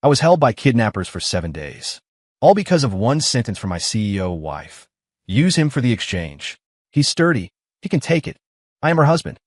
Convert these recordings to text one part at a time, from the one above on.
I was held by kidnappers for 7 days. All because of one sentence from my CEO wife. Use him for the exchange. He's sturdy. He can take it. I am her husband.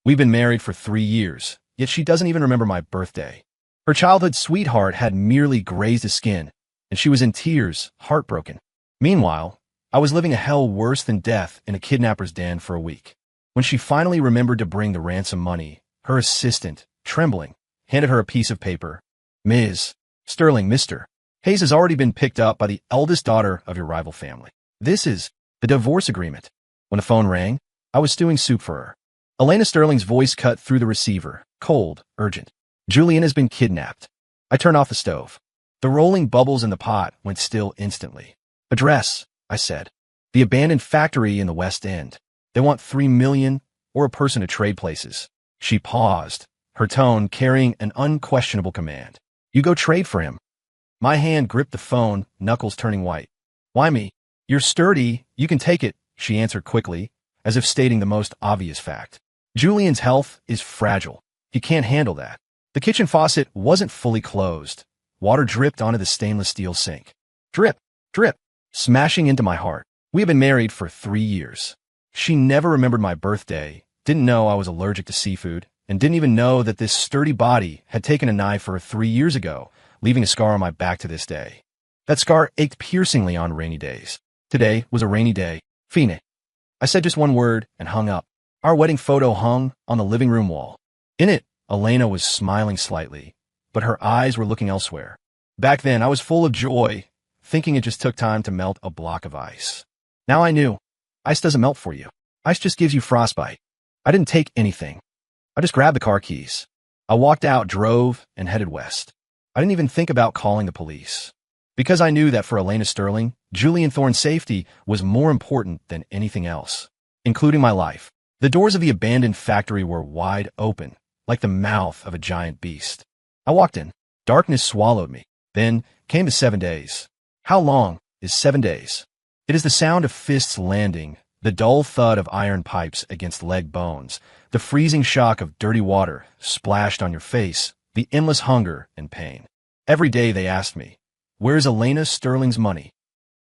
We've been married for 3 years, yet she doesn't even remember my birthday. Her childhood sweetheart had merely grazed his skin, and she was in tears, heartbroken. Meanwhile, I was living a hell worse than death in a kidnapper's den for a week. When she finally remembered to bring the ransom money, her assistant, trembling, handed her a piece of paper. Ms. Sterling, Mr. Hayes has already been picked up by the eldest daughter of your rival family. This is the divorce agreement. When the phone rang, I was stewing soup for her. Elena Sterling's voice cut through the receiver, cold, urgent. Julian has been kidnapped. I turned off the stove. The rolling bubbles in the pot went still instantly. Address, I said. The abandoned factory in the West End. They want $3 million or a person to trade places. She paused, her tone carrying an unquestionable command. You go trade for him. My hand gripped the phone, knuckles turning white. Why me? You're sturdy, you can take it, she answered quickly, as if stating the most obvious fact. Julian's health is fragile. He can't handle that. The kitchen faucet wasn't fully closed. Water dripped onto the stainless steel sink. Drip, drip, smashing into my heart. We have been married for 3 years. She never remembered my birthday, didn't know I was allergic to seafood, and didn't even know that this sturdy body had taken a knife for her 3 years ago, leaving a scar on my back to this day. That scar ached piercingly on rainy days. Today was a rainy day. Fine. I said just one word and hung up. Our wedding photo hung on the living room wall. In it, Elena was smiling slightly, but her eyes were looking elsewhere. Back then, I was full of joy, thinking it just took time to melt a block of ice. Now I knew. Ice doesn't melt for you. Ice just gives you frostbite. I didn't take anything. I just grabbed the car keys. I walked out, drove, and headed west. I didn't even think about calling the police. Because I knew that for Elena Sterling, Julian Thorne's safety was more important than anything else, including my life. The doors of the abandoned factory were wide open, like the mouth of a giant beast. I walked in. Darkness swallowed me. Then came the 7 days. How long is 7 days? It is the sound of fists landing, the dull thud of iron pipes against leg bones, the freezing shock of dirty water splashed on your face, the endless hunger and pain. Every day they asked me, where's Elena Sterling's money?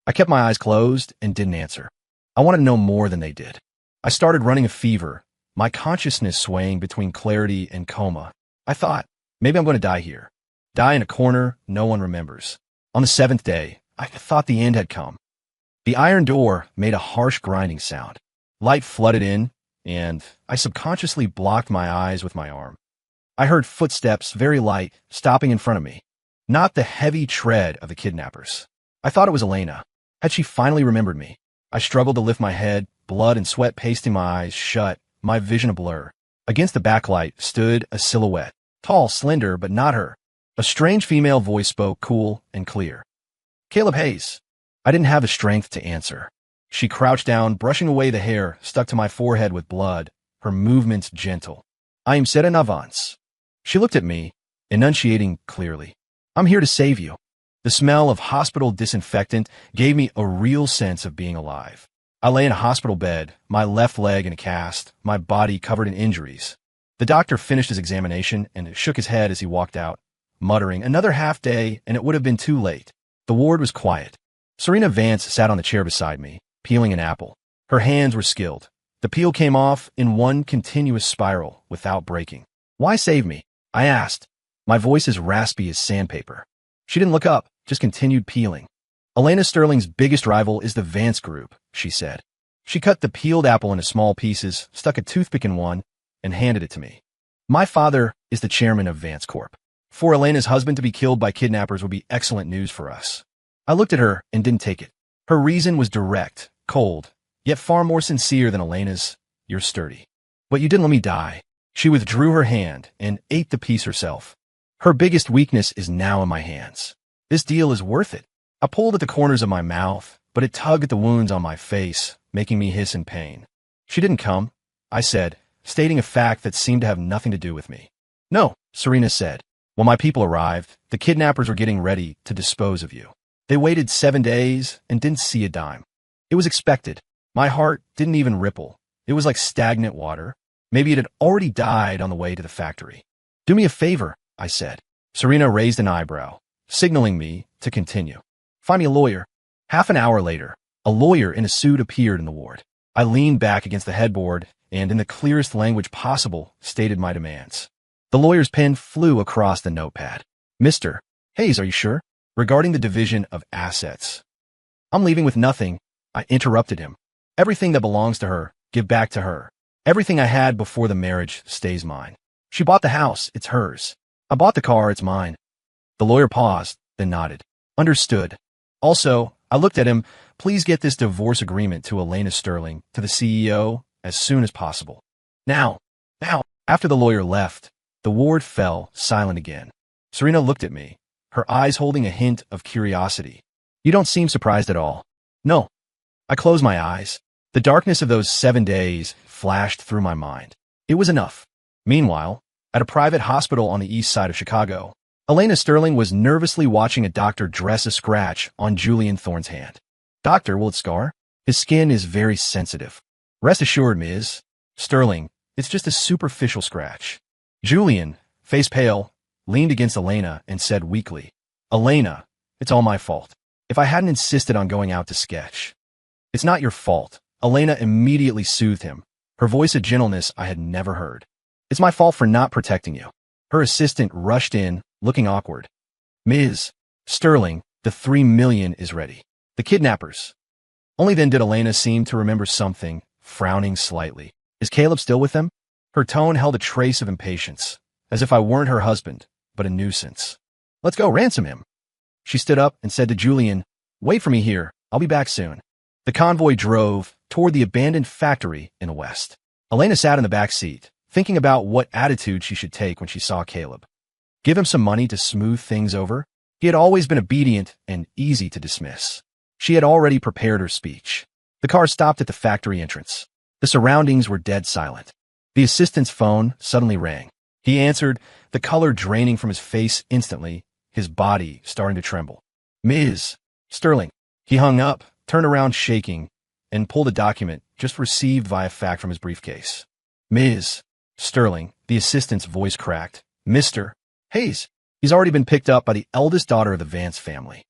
I kept my eyes closed and didn't answer. I wanted to know more than they did. I started running a fever, my consciousness swaying between clarity and coma. I thought, maybe I'm going to die here. Die in a corner no one remembers. On the 7th day, I thought the end had come. The iron door made a harsh grinding sound. Light flooded in, and I subconsciously blocked my eyes with my arm. I heard footsteps, very light, stopping in front of me. Not the heavy tread of the kidnappers. I thought it was Elena. Had she finally remembered me? I struggled to lift my head, blood and sweat pasting my eyes shut, my vision a blur. Against the backlight stood a silhouette. Tall, slender, but not her. A strange female voice spoke, cool and clear. Caleb Hayes. I didn't have the strength to answer. She crouched down, brushing away the hair stuck to my forehead with blood, her movements gentle. I am Serena Vance. She looked at me, enunciating clearly. I'm here to save you. The smell of hospital disinfectant gave me a real sense of being alive. I lay in a hospital bed, my left leg in a cast, my body covered in injuries. The doctor finished his examination and shook his head as he walked out, muttering, another half day and it would have been too late. The ward was quiet. Serena Vance sat on the chair beside me, peeling an apple. Her hands were skilled. The peel came off in one continuous spiral without breaking. Why save me? I asked, my voice as raspy as sandpaper. She didn't look up, just continued peeling. Elena Sterling's biggest rival is the Vance Group, she said. She cut the peeled apple into small pieces, stuck a toothpick in one, and handed it to me. My father is the chairman of Vance Corp. For Elena's husband to be killed by kidnappers would be excellent news for us. I looked at her and didn't take it. Her reason was direct, cold, yet far more sincere than Elena's. You're sturdy. But you didn't let me die. She withdrew her hand and ate the piece herself. Her biggest weakness is now in my hands. This deal is worth it. I pulled at the corners of my mouth, but it tugged at the wounds on my face, making me hiss in pain. She didn't come, I said, stating a fact that seemed to have nothing to do with me. No, Serena said. When my people arrived, the kidnappers were getting ready to dispose of you. They waited 7 days and didn't see a dime. It was expected. My heart didn't even ripple. It was like stagnant water. Maybe it had already died on the way to the factory. Do me a favor, I said. Serena raised an eyebrow. signaling me to continue. Find me a lawyer. Half an hour later, a lawyer in a suit appeared in the ward. I leaned back against the headboard and, in the clearest language possible, stated my demands. The lawyer's pen flew across the notepad. Mr. Hayes, are you sure? Regarding the division of assets. I'm leaving with nothing. I interrupted him. Everything that belongs to her, give back to her. Everything I had before the marriage stays mine. She bought the house, it's hers. I bought the car, it's mine. The lawyer paused, then nodded. Understood. Also, I looked at him. Please get this divorce agreement to Elena Sterling, to the CEO, as soon as possible. Now. After the lawyer left, the ward fell silent again. Serena looked at me, her eyes holding a hint of curiosity. You don't seem surprised at all. No. I closed my eyes. The darkness of those 7 days flashed through my mind. It was enough. Meanwhile, at a private hospital on the east side of Chicago, Elena Sterling was nervously watching a doctor dress a scratch on Julian Thorne's hand. Doctor, will it scar? His skin is very sensitive. Rest assured, Ms. Sterling, it's just a superficial scratch. Julian, face pale, leaned against Elena and said weakly, Elena, it's all my fault. If I hadn't insisted on going out to sketch. It's not your fault. Elena immediately soothed him, her voice a gentleness I had never heard. It's my fault for not protecting you. Her assistant rushed in, looking awkward. Ms. Sterling, the $3 million is ready. The kidnappers. Only then did Elena seem to remember something, frowning slightly. Is Caleb still with them? Her tone held a trace of impatience, as if I weren't her husband, but a nuisance. Let's go ransom him. She stood up and said to Julian, wait for me here. I'll be back soon. The convoy drove toward the abandoned factory in the west. Elena sat in the back seat, thinking about what attitude she should take when she saw Caleb. Give him some money to smooth things over? He had always been obedient and easy to dismiss. She had already prepared her speech. The car stopped at the factory entrance. The surroundings were dead silent. The assistant's phone suddenly rang. He answered, the color draining from his face instantly, his body starting to tremble. Ms. Sterling. He hung up, turned around shaking, and pulled a document just received via fax from his briefcase. Ms. Sterling, the assistant's voice cracked. Mr. Hayes. He's already been picked up by the eldest daughter of the Vance family.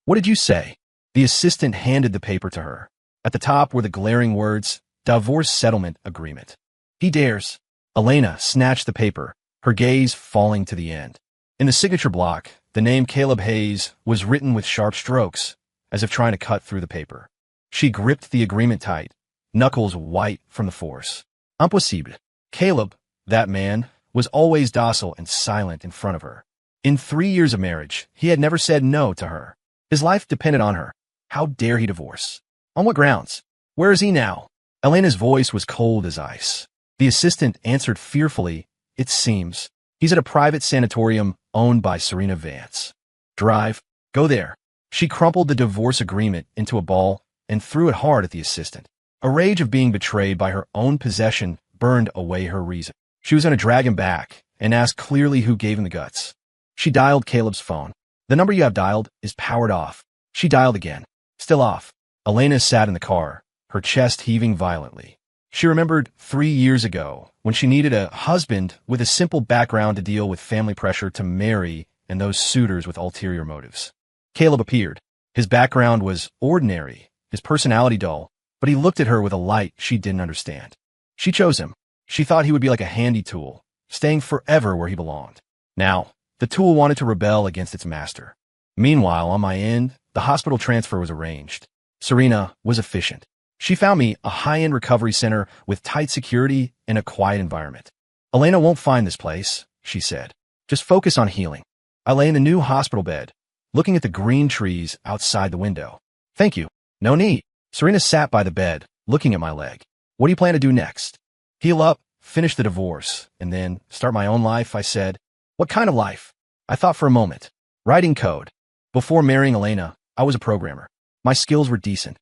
What did you say? The assistant handed the paper to her. At the top were the glaring words, Divorce Settlement Agreement. He dares. Elena snatched the paper, her gaze falling to the end. In the signature block, the name Caleb Hayes was written with sharp strokes, as if trying to cut through the paper. She gripped the agreement tight, knuckles white from the force. Impossible. Caleb, that man, was always docile and silent in front of her. In 3 years of marriage, he had never said no to her. His life depended on her. How dare he divorce? On what grounds? Where is he now? Elena's voice was cold as ice. The assistant answered fearfully, it seems. He's at a private sanatorium owned by Serena Vance. Drive. Go there. She crumpled the divorce agreement into a ball and threw it hard at the assistant. A rage of being betrayed by her own possession burned away her reason. She was going to drag him back and ask clearly who gave him the guts. She dialed Caleb's phone. The number you have dialed is powered off. She dialed again. Still off. Elena sat in the car, her chest heaving violently. She remembered 3 years ago when she needed a husband with a simple background to deal with family pressure to marry and those suitors with ulterior motives. Caleb appeared. His background was ordinary, his personality dull, but he looked at her with a light she didn't understand. She chose him. She thought he would be like a handy tool, staying forever where he belonged. Now, the tool wanted to rebel against its master. Meanwhile, on my end, the hospital transfer was arranged. Serena was efficient. She found me a high-end recovery center with tight security and a quiet environment. Elena won't find this place, she said. Just focus on healing. I lay in the new hospital bed, looking at the green trees outside the window. Thank you. No need. Serena sat by the bed, looking at my leg. What do you plan to do next? Heal up, finish the divorce, and then start my own life, I said. What kind of life? I thought for a moment. Writing code. Before marrying Elena, I was a programmer. My skills were decent.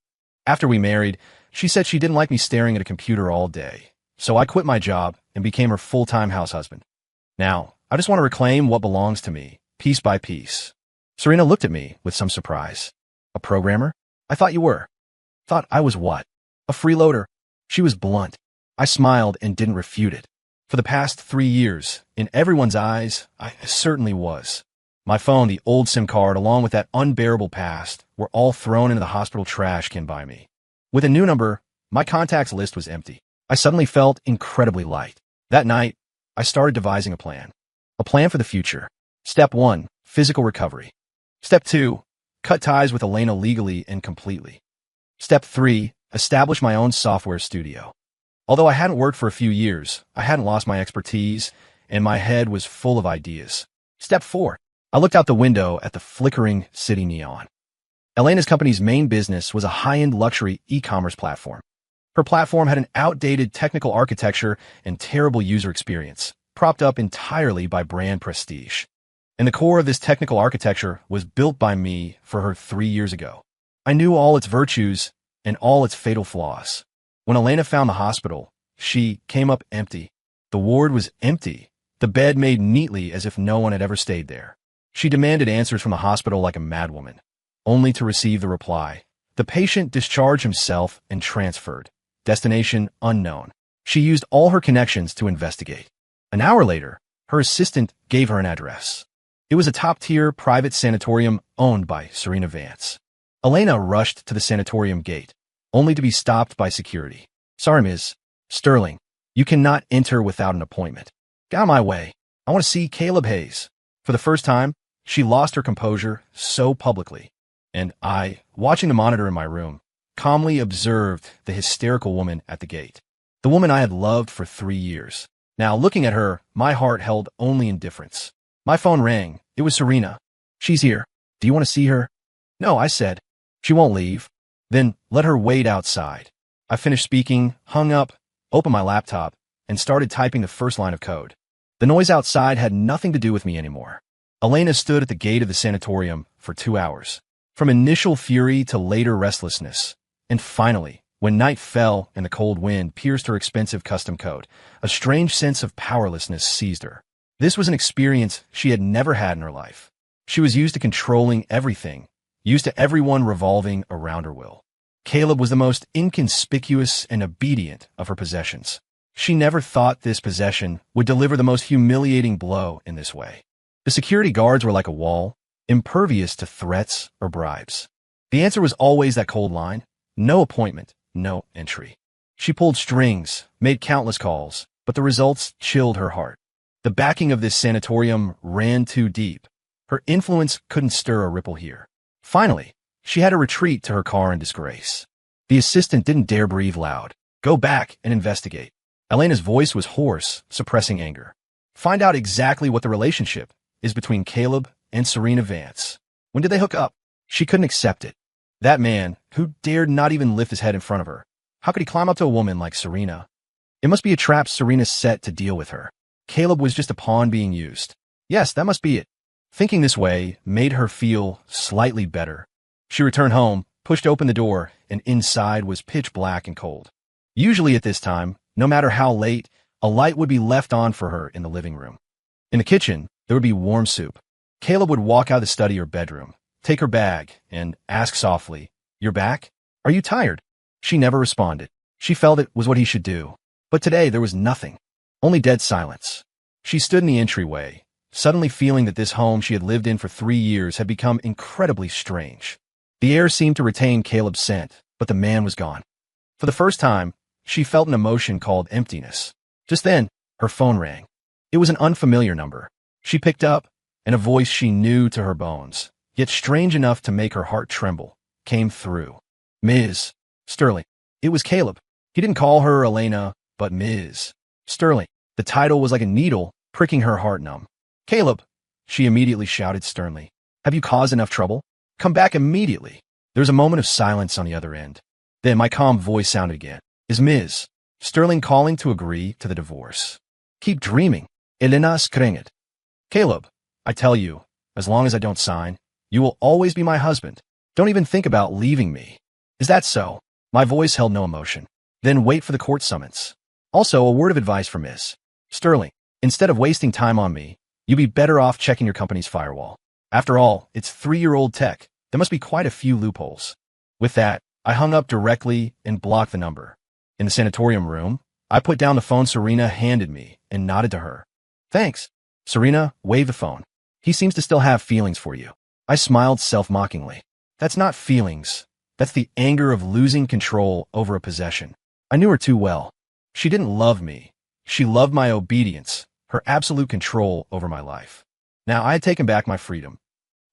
After we married, she said she didn't like me staring at a computer all day, so I quit my job and became her full-time house husband. Now, I just want to reclaim what belongs to me, piece by piece. Serena looked at me with some surprise. A programmer? I thought you were. Thought I was what? A freeloader. She was blunt. I smiled and didn't refute it. For the past 3 years, in everyone's eyes, I certainly was. My phone, the old SIM card, along with that unbearable past, were all thrown into the hospital trash can by me. With a new number, my contacts list was empty. I suddenly felt incredibly light. That night, I started devising a plan. A plan for the future. Step 1, physical recovery. Step 2, cut ties with Elena legally and completely. Step 3, establish my own software studio. Although I hadn't worked for a few years, I hadn't lost my expertise, and my head was full of ideas. Step 4, I looked out the window at the flickering city neon. Elena's company's main business was a high-end luxury e-commerce platform. Her platform had an outdated technical architecture and terrible user experience, propped up entirely by brand prestige. And the core of this technical architecture was built by me for her 3 years ago. I knew all its virtues and all its fatal flaws. When Elena found the hospital, she came up empty. The ward was empty, the bed made neatly as if no one had ever stayed there. She demanded answers from the hospital like a madwoman, only to receive the reply. The patient discharged himself and transferred. Destination unknown. She used all her connections to investigate. An hour later, her assistant gave her an address. It was a top-tier private sanatorium owned by Serena Vance. Elena rushed to the sanatorium gate, only to be stopped by security. "Sorry, Ms. Sterling. You cannot enter without an appointment. Get out of my way. I want to see Caleb Hayes." For the first time, she lost her composure so publicly, and I, watching the monitor in my room, calmly observed the hysterical woman at the gate. The woman I had loved for 3 years. Now, looking at her, my heart held only indifference. My phone rang. It was Serena. "She's here. Do you want to see her?" "No," I said. "She won't leave." "Then let her wait outside." I finished speaking, hung up, opened my laptop, and started typing the first line of code. The noise outside had nothing to do with me anymore. Elena stood at the gate of the sanatorium for 2 hours. From initial fury to later restlessness. And finally, when night fell and the cold wind pierced her expensive custom coat, a strange sense of powerlessness seized her. This was an experience she had never had in her life. She was used to controlling everything, used to everyone revolving around her will. Caleb was the most inconspicuous and obedient of her possessions. She never thought this possession would deliver the most humiliating blow in this way. The security guards were like a wall, impervious to threats or bribes. The answer was always that cold line: no appointment, no entry. She pulled strings, made countless calls, but the results chilled her heart. The backing of this sanatorium ran too deep. Her influence couldn't stir a ripple here. Finally, she had to retreat to her car in disgrace. The assistant didn't dare breathe loud. "Go back and investigate." Elena's voice was hoarse, suppressing anger. "Find out exactly what the relationship is between Caleb and Serena Vance. When did they hook up?" She couldn't accept it. That man, who dared not even lift his head in front of her, how could he climb up to a woman like Serena? It must be a trap Serena set to deal with her. Caleb was just a pawn being used. Yes, that must be it. Thinking this way made her feel slightly better. She returned home, pushed open the door, and inside was pitch black and cold. Usually at this time, no matter how late, a light would be left on for her in the living room. In the kitchen, there would be warm soup. Caleb would walk out of the study or bedroom, take her bag, and ask softly, "You're back? Are you tired?" She never responded. She felt it was what he should do. But today there was nothing. Only dead silence. She stood in the entryway, suddenly feeling that this home she had lived in for 3 years had become incredibly strange. The air seemed to retain Caleb's scent, but the man was gone. For the first time, she felt an emotion called emptiness. Just then, her phone rang. It was an unfamiliar number. She picked up, and a voice she knew to her bones, yet strange enough to make her heart tremble, came through. "Ms. Sterling." It was Caleb. He didn't call her Elena, but Ms. Sterling. The title was like a needle, pricking her heart numb. "Caleb," she immediately shouted sternly. "Have you caused enough trouble? Come back immediately." There was a moment of silence on the other end. Then my calm voice sounded again. "Is Ms. Sterling calling to agree to the divorce?" "Keep dreaming." Elena skringet. "Caleb, I tell you, as long as I don't sign, you will always be my husband. Don't even think about leaving me." "Is that so?" My voice held no emotion. "Then wait for the court summons. Also, a word of advice for Ms. Sterling. Instead of wasting time on me, you'd be better off checking your company's firewall. After all, it's 3-year-old tech. There must be quite a few loopholes." With that, I hung up directly and blocked the number. In the sanatorium room, I put down the phone Serena handed me and nodded to her. Thanks. Serena waved the phone. He seems to still have feelings for you. I smiled self-mockingly. That's not feelings. That's the anger of losing control over a possession. I knew her too well. She didn't love me. She loved my obedience, her absolute control over my life. Now I had taken back my freedom.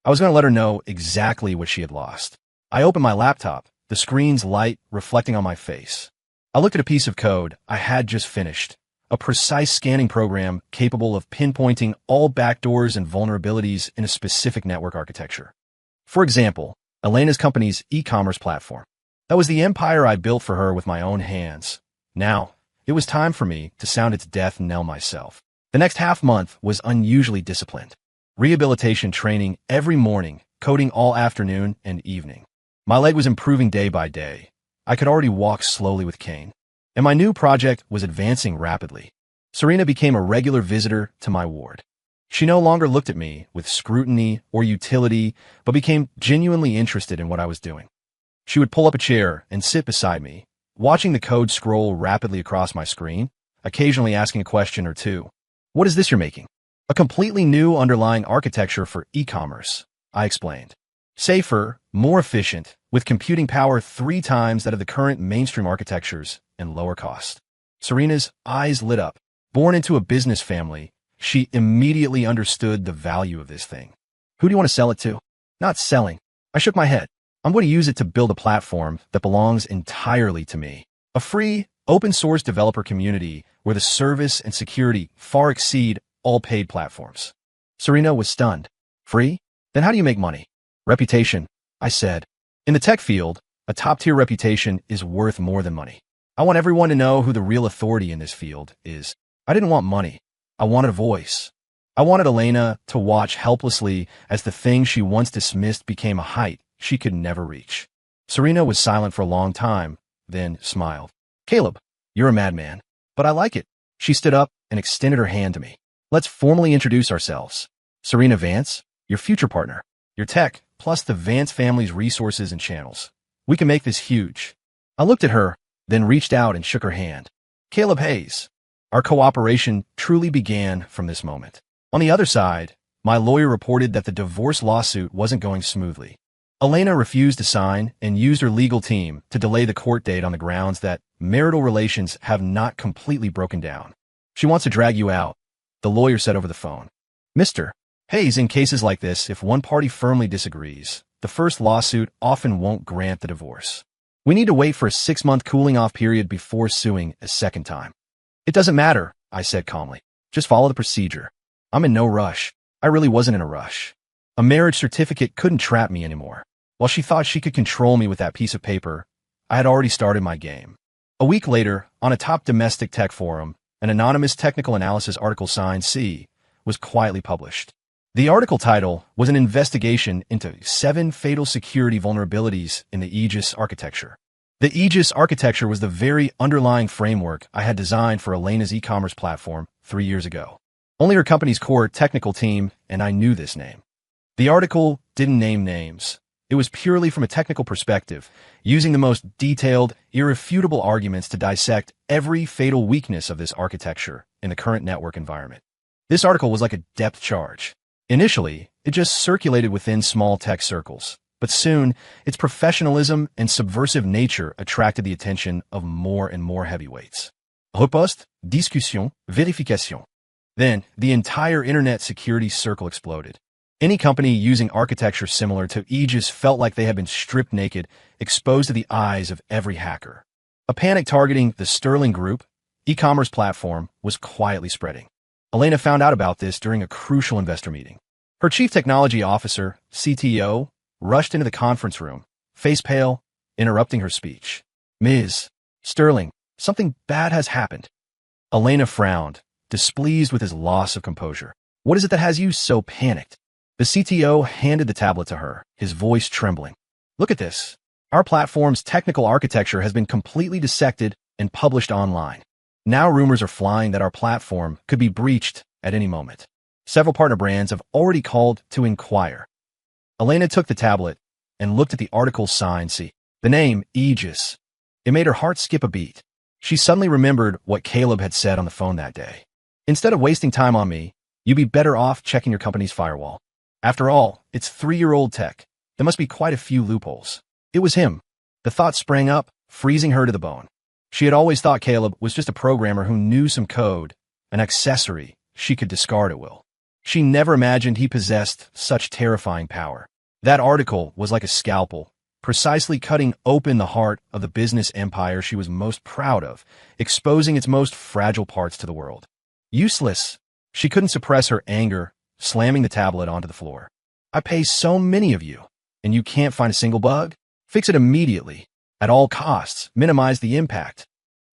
I was going to let her know exactly what she had lost. I opened my laptop, the screen's light reflecting on my face. I looked at a piece of code I had just finished, a precise scanning program capable of pinpointing all backdoors and vulnerabilities in a specific network architecture. For example, Elena's company's e-commerce platform. That was the empire I built for her with my own hands. Now, it was time for me to sound its death knell myself. The next half-month was unusually disciplined. Rehabilitation training every morning, coding all afternoon and evening. My leg was improving day by day. I could already walk slowly with cane. And my new project was advancing rapidly. Serena became a regular visitor to my ward. She no longer looked at me with scrutiny or utility, but became genuinely interested in what I was doing. She would pull up a chair and sit beside me, watching the code scroll rapidly across my screen, occasionally asking a question or two. What is this you're making? A completely new underlying architecture for e-commerce, I explained. Safer, more efficient, with computing power 3 times that of the current mainstream architectures and lower cost. Serena's eyes lit up. Born into a business family, she immediately understood the value of this thing. Who do you want to sell it to? Not selling. I shook my head. I'm going to use it to build a platform that belongs entirely to me. A free, open-source developer community where the service and security far exceed all paid platforms. Serena was stunned. Free? Then how do you make money? Reputation, I said. In the tech field, a top-tier reputation is worth more than money. I want everyone to know who the real authority in this field is. I didn't want money. I wanted a voice. I wanted Elena to watch helplessly as the thing she once dismissed became a height she could never reach. Serena was silent for a long time, then smiled. Caleb, you're a madman. But I like it. She stood up and extended her hand to me. Let's formally introduce ourselves. Serena Vance, your future partner. Your tech, plus the Vance family's resources and channels. We can make this huge. I looked at her, then reached out and shook her hand. Caleb Hayes. Our cooperation truly began from this moment. On the other side, my lawyer reported that the divorce lawsuit wasn't going smoothly. Elena refused to sign and used her legal team to delay the court date on the grounds that marital relations have not completely broken down. She wants to drag you out, the lawyer said over the phone. Mr. Hayes, in cases like this, if one party firmly disagrees, the first lawsuit often won't grant the divorce. We need to wait for a 6-month cooling-off period before suing a second time. It doesn't matter, I said calmly. Just follow the procedure. I'm in no rush. I really wasn't in a rush. A marriage certificate couldn't trap me anymore. While she thought she could control me with that piece of paper, I had already started my game. A week later, on a top domestic tech forum, an anonymous technical analysis article signed C was quietly published. The article title was an investigation into 7 fatal security vulnerabilities in the Aegis architecture. The Aegis architecture was the very underlying framework I had designed for Elena's e-commerce platform 3 years ago. Only her company's core technical team and I knew this name. The article didn't name names. It was purely from a technical perspective, using the most detailed, irrefutable arguments to dissect every fatal weakness of this architecture in the current network environment. This article was like a depth charge. Initially, it just circulated within small tech circles, but soon, its professionalism and subversive nature attracted the attention of more and more heavyweights. Riposte, discussion, vérification. Then, the entire internet security circle exploded. Any company using architecture similar to Aegis felt like they had been stripped naked, exposed to the eyes of every hacker. A panic targeting the Sterling Group e-commerce platform was quietly spreading. Elena found out about this during a crucial investor meeting. Her chief technology officer, CTO, rushed into the conference room, face pale, interrupting her speech. Ms. Sterling, something bad has happened. Elena frowned, displeased with his loss of composure. What is it that has you so panicked? The CTO handed the tablet to her, his voice trembling. Look at this. Our platform's technical architecture has been completely dissected and published online. Now rumors are flying that our platform could be breached at any moment. Several partner brands have already called to inquire. Elena took the tablet and looked at the article's sign. See, the name Aegis. It made her heart skip a beat. She suddenly remembered what Caleb had said on the phone that day. Instead of wasting time on me, you'd be better off checking your company's firewall. After all, it's 3-year-old tech. There must be quite a few loopholes. It was him. The thought sprang up, freezing her to the bone. She had always thought Caleb was just a programmer who knew some code, an accessory she could discard at will. She never imagined he possessed such terrifying power. That article was like a scalpel, precisely cutting open the heart of the business empire she was most proud of, exposing its most fragile parts to the world. Useless. She couldn't suppress her anger, slamming the tablet onto the floor. I pay so many of you, and you can't find a single bug? Fix it immediately. At all costs, minimize the impact.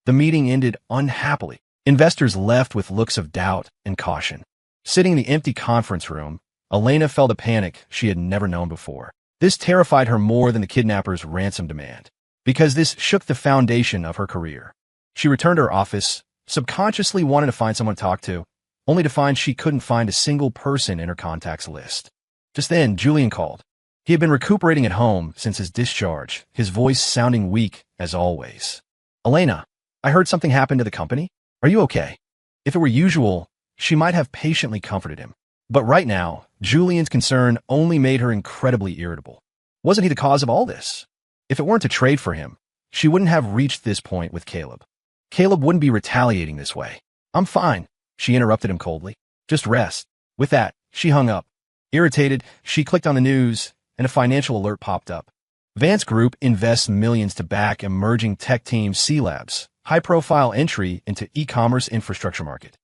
The meeting ended unhappily. Investors left with looks of doubt and caution. Sitting in the empty conference room, Elena felt a panic she had never known before. This terrified her more than the kidnapper's ransom demand, because this shook the foundation of her career. She returned to her office, subconsciously wanting to find someone to talk to, only to find she couldn't find a single person in her contacts list. Just then, Julian called. He had been recuperating at home since his discharge, his voice sounding weak as always. Elena, I heard something happened to the company. Are you okay? If it were usual, she might have patiently comforted him. But right now, Julian's concern only made her incredibly irritable. Wasn't he the cause of all this? If it weren't to trade for him, she wouldn't have reached this point with Caleb. Caleb wouldn't be retaliating this way. I'm fine, she interrupted him coldly. Just rest. With that, she hung up. Irritated, she clicked on the news, and a financial alert popped up. Vance Group invests millions to back emerging tech team C-Labs, high-profile entry into e-commerce infrastructure market.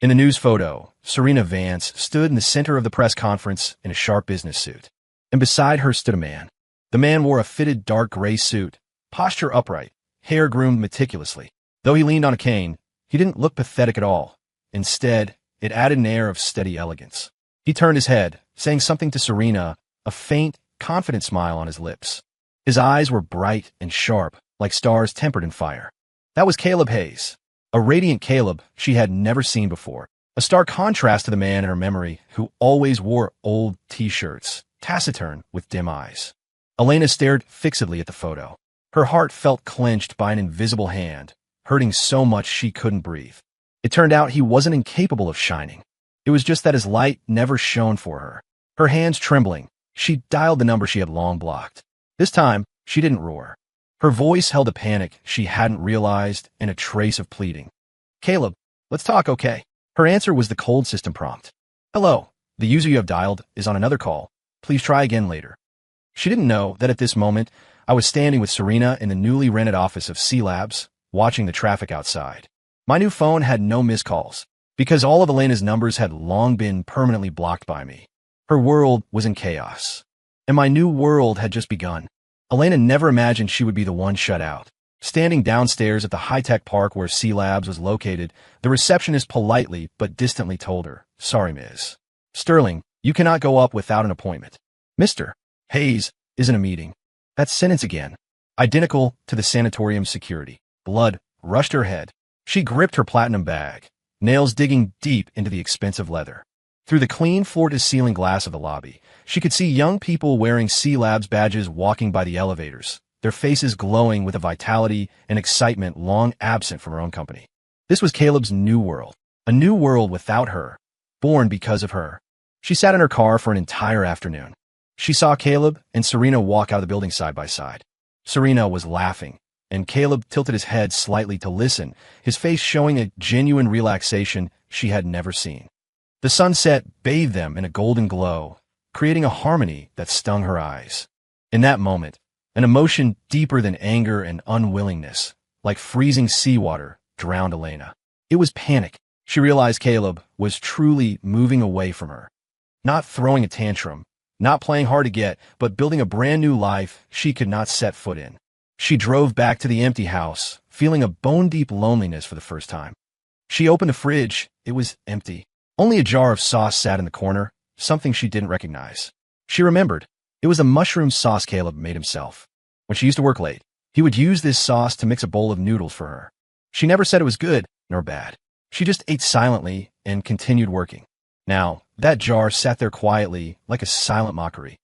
In the news photo, Serena Vance stood in the center of the press conference in a sharp business suit. And beside her stood a man. The man wore a fitted dark gray suit, posture upright, hair groomed meticulously. Though he leaned on a cane, he didn't look pathetic at all. Instead, it added an air of steady elegance. He turned his head, saying something to Serena, a faint, confident smile on his lips. His eyes were bright and sharp, like stars tempered in fire. That was Caleb Hayes. A radiant Caleb she had never seen before, a stark contrast to the man in her memory who always wore old t-shirts, taciturn with dim eyes. Elena stared fixedly at the photo. Her heart felt clenched by an invisible hand, hurting so much she couldn't breathe. It turned out he wasn't incapable of shining. It was just that his light never shone for her. Her hands trembling, she dialed the number she had long blocked. This time, she didn't roar. Her voice held a panic she hadn't realized and a trace of pleading. Caleb, let's talk, okay? Her answer was the cold system prompt. Hello, the user you have dialed is on another call. Please try again later. She didn't know that at this moment, I was standing with Serena in the newly rented office of C-Labs, watching the traffic outside. My new phone had no missed calls, because all of Elena's numbers had long been permanently blocked by me. Her world was in chaos, and my new world had just begun. Elena never imagined she would be the one shut out. Standing downstairs at the high-tech park where C-Labs was located, the receptionist politely but distantly told her, Sorry, Ms. Sterling, you cannot go up without an appointment. Mr. Hayes is in a meeting. That sentence again, identical to the sanatorium security. Blood rushed her head. She gripped her platinum bag, nails digging deep into the expensive leather. Through the clean floor-to-ceiling glass of the lobby, she could see young people wearing C-Labs badges walking by the elevators, their faces glowing with a vitality and excitement long absent from her own company. This was Caleb's new world, a new world without her, born because of her. She sat in her car for an entire afternoon. She saw Caleb and Serena walk out of the building side by side. Serena was laughing, and Caleb tilted his head slightly to listen, his face showing a genuine relaxation she had never seen. The sunset bathed them in a golden glow, creating a harmony that stung her eyes. In that moment, an emotion deeper than anger and unwillingness, like freezing seawater, drowned Elena. It was panic. She realized Caleb was truly moving away from her. Not throwing a tantrum, not playing hard to get, but building a brand new life she could not set foot in. She drove back to the empty house, feeling a bone-deep loneliness for the first time. She opened the fridge. It was empty. Only a jar of sauce sat in the corner, something she didn't recognize. She remembered. It was a mushroom sauce Caleb made himself. When she used to work late, he would use this sauce to mix a bowl of noodles for her. She never said it was good nor bad. She just ate silently and continued working. Now, that jar sat there quietly, like a silent mockery.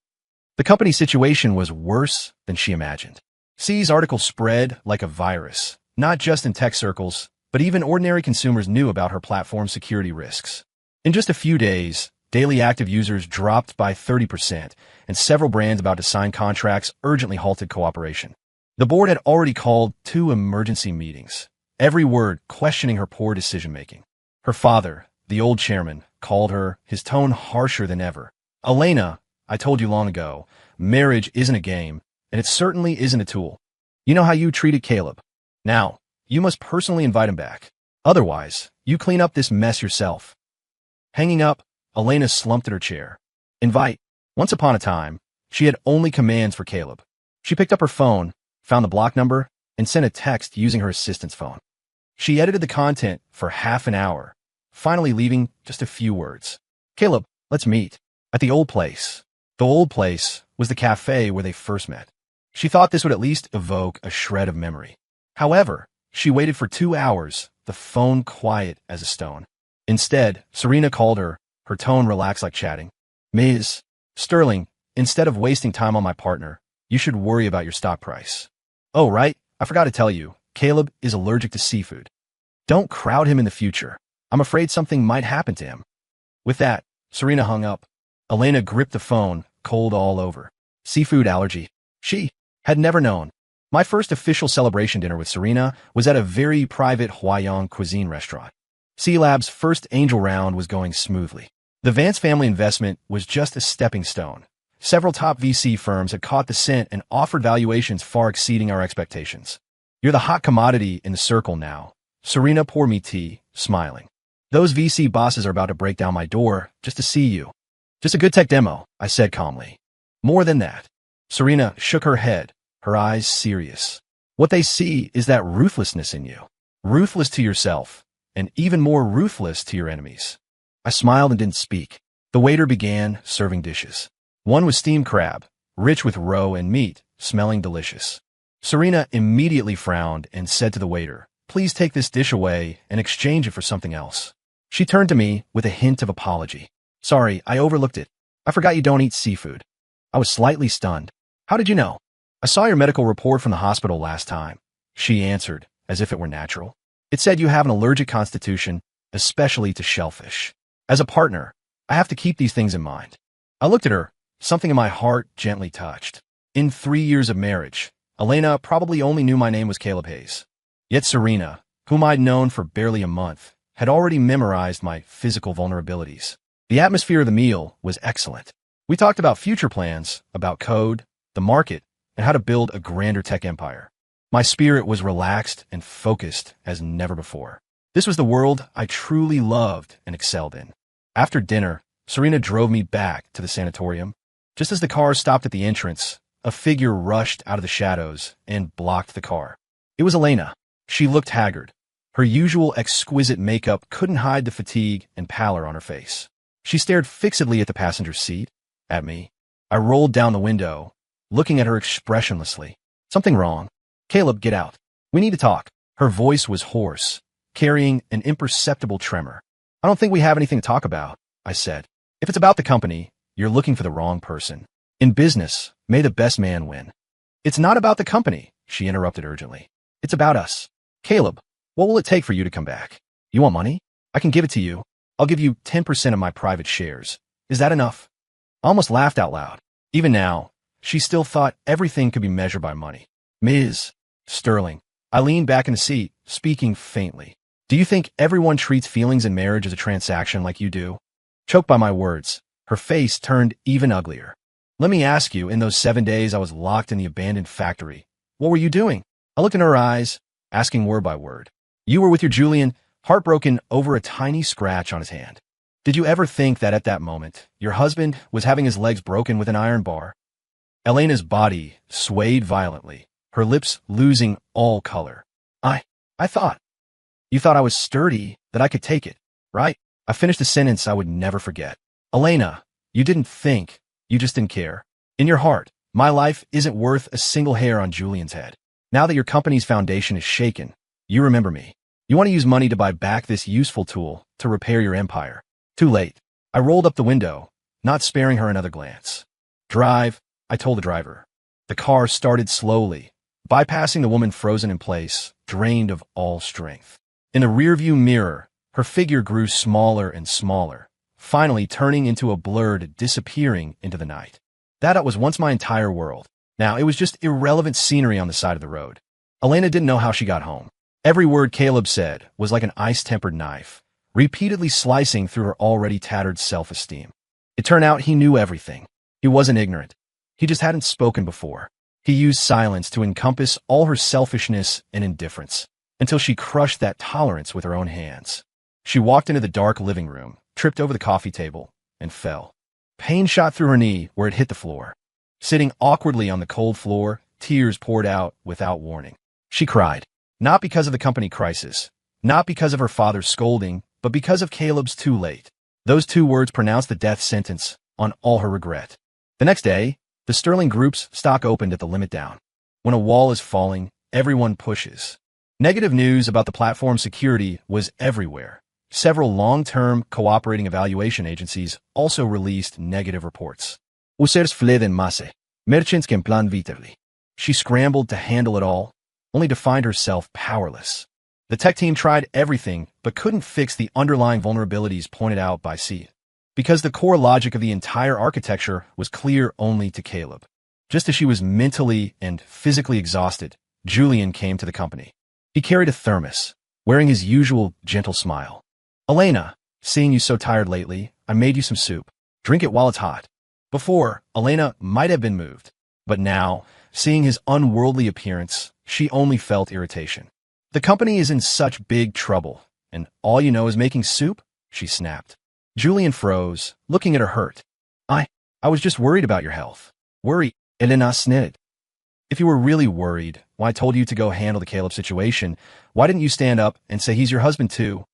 The company situation was worse than she imagined. C's article spread like a virus, not just in tech circles, but even ordinary consumers knew about her platform's security risks. In just a few days, daily active users dropped by 30%, and several brands about to sign contracts urgently halted cooperation. The board had already called 2 emergency meetings, every word questioning her poor decision-making. Her father, the old chairman, called her, his tone harsher than ever. "Elena, I told you long ago, marriage isn't a game, and it certainly isn't a tool. You know how you treated Caleb. Now, you must personally invite him back. Otherwise, you clean up this mess yourself." Hanging up, Elena slumped at her chair. Invite. Once upon a time, she had only commands for Caleb. She picked up her phone, found the block number, and sent a text using her assistant's phone. She edited the content for half an hour, finally leaving just a few words. "Caleb, let's meet. At the old place." The old place was the cafe where they first met. She thought this would at least evoke a shred of memory. However, she waited for 2 hours, the phone quiet as a stone. Instead, Serena called her, her tone relaxed like chatting. "Ms. Sterling, instead of wasting time on my partner, you should worry about your stock price. Oh, right, I forgot to tell you, Caleb is allergic to seafood. Don't crowd him in the future. I'm afraid something might happen to him." With that, Serena hung up. Elena gripped the phone, cold all over. Seafood allergy. She had never known. My first official celebration dinner with Serena was at a very private Hawaiian cuisine restaurant. C-Lab's first angel round was going smoothly. The Vance family investment was just a stepping stone. Several top VC firms had caught the scent and offered valuations far exceeding our expectations. "You're the hot commodity in the circle now." Serena poured me tea, smiling. "Those VC bosses are about to break down my door just to see you." "Just a good tech demo," I said calmly. "More than that." Serena shook her head, her eyes serious. "What they see is that ruthlessness in you. Ruthless to yourself, and even more ruthless to your enemies." I smiled and didn't speak. The waiter began serving dishes. One was steamed crab, rich with roe and meat, smelling delicious. Serena immediately frowned and said to the waiter, "Please take this dish away and exchange it for something else." She turned to me with a hint of apology. "Sorry, I overlooked it. I forgot you don't eat seafood." I was slightly stunned. "How did you know?" "I saw your medical report from the hospital last time," she answered, as if it were natural. "It said you have an allergic constitution, especially to shellfish. As a partner, I have to keep these things in mind." I looked at her, something in my heart gently touched. In 3 years of marriage, Elena probably only knew my name was Caleb Hayes. Yet Serena, whom I'd known for barely a month, had already memorized my physical vulnerabilities. The atmosphere of the meal was excellent. We talked about future plans, about code, the market, and how to build a grander tech empire. My spirit was relaxed and focused as never before. This was the world I truly loved and excelled in. After dinner, Serena drove me back to the sanatorium. Just as the car stopped at the entrance, a figure rushed out of the shadows and blocked the car. It was Elena. She looked haggard. Her usual exquisite makeup couldn't hide the fatigue and pallor on her face. She stared fixedly at the passenger seat, at me. I rolled down the window, looking at her expressionlessly. "Something wrong. Caleb, get out. We need to talk." Her voice was hoarse, carrying an imperceptible tremor. "I don't think we have anything to talk about," I said. "If it's about the company, you're looking for the wrong person. In business, may the best man win." "It's not about the company," she interrupted urgently. "It's about us. Caleb, what will it take for you to come back? You want money? I can give it to you. I'll give you 10% of my private shares. Is that enough?" I almost laughed out loud. Even now, she still thought everything could be measured by money. "Ms. Sterling." I leaned back in the seat, speaking faintly. "Do you think everyone treats feelings in marriage as a transaction like you do?" Choked by my words, her face turned even uglier. "Let me ask you, in those 7 days I was locked in the abandoned factory, what were you doing?" I looked in her eyes, asking word by word. "You were with your Julian, heartbroken over a tiny scratch on his hand. Did you ever think that at that moment, your husband was having his legs broken with an iron bar?" Elena's body swayed violently, her lips losing all color. I thought. You thought I was sturdy, that I could take it, right?" I finished a sentence I would never forget. "Elena, you didn't think, you just didn't care. In your heart, my life isn't worth a single hair on Julian's head. Now that your company's foundation is shaken, you remember me. You want to use money to buy back this useful tool to repair your empire. Too late." I rolled up the window, not sparing her another glance. "Drive," I told the driver. The car started slowly, bypassing the woman frozen in place, drained of all strength. In the rearview mirror, her figure grew smaller and smaller, finally turning into a blur, disappearing into the night. That was once my entire world. Now it was just irrelevant scenery on the side of the road. Elena didn't know how she got home. Every word Caleb said was like an ice-tempered knife, repeatedly slicing through her already tattered self-esteem. It turned out he knew everything. He wasn't ignorant. He just hadn't spoken before. He used silence to encompass all her selfishness and indifference, until she crushed that tolerance with her own hands. She walked into the dark living room, tripped over the coffee table, and fell. Pain shot through her knee where it hit the floor. Sitting awkwardly on the cold floor, tears poured out without warning. She cried, not because of the company crisis, not because of her father's scolding, but because of Caleb's too late. Those two words pronounced the death sentence on all her regret. The next day, the Sterling Group's stock opened at the limit down. When a wall is falling, everyone pushes. Negative news about the platform's security was everywhere. Several long-term cooperating evaluation agencies also released negative reports. Users fled en masse. Merchants can plan viterli. She scrambled to handle it all, only to find herself powerless. The tech team tried everything, but couldn't fix the underlying vulnerabilities pointed out by C. Because the core logic of the entire architecture was clear only to Caleb. Just as she was mentally and physically exhausted, Julian came to the company. He carried a thermos, wearing his usual gentle smile. Elena, seeing you so tired lately, I made you some soup. Drink it while it's hot. Before, Elena might have been moved, but now, seeing his unworldly appearance, she only felt irritation. The company is in such big trouble, and all you know is making soup? She snapped. Julian froze, looking at her hurt. I was just worried about your health. Worry, Elena snitted. If you were really worried, when I told you to go handle the Caleb situation, why didn't you stand up and say he's your husband too?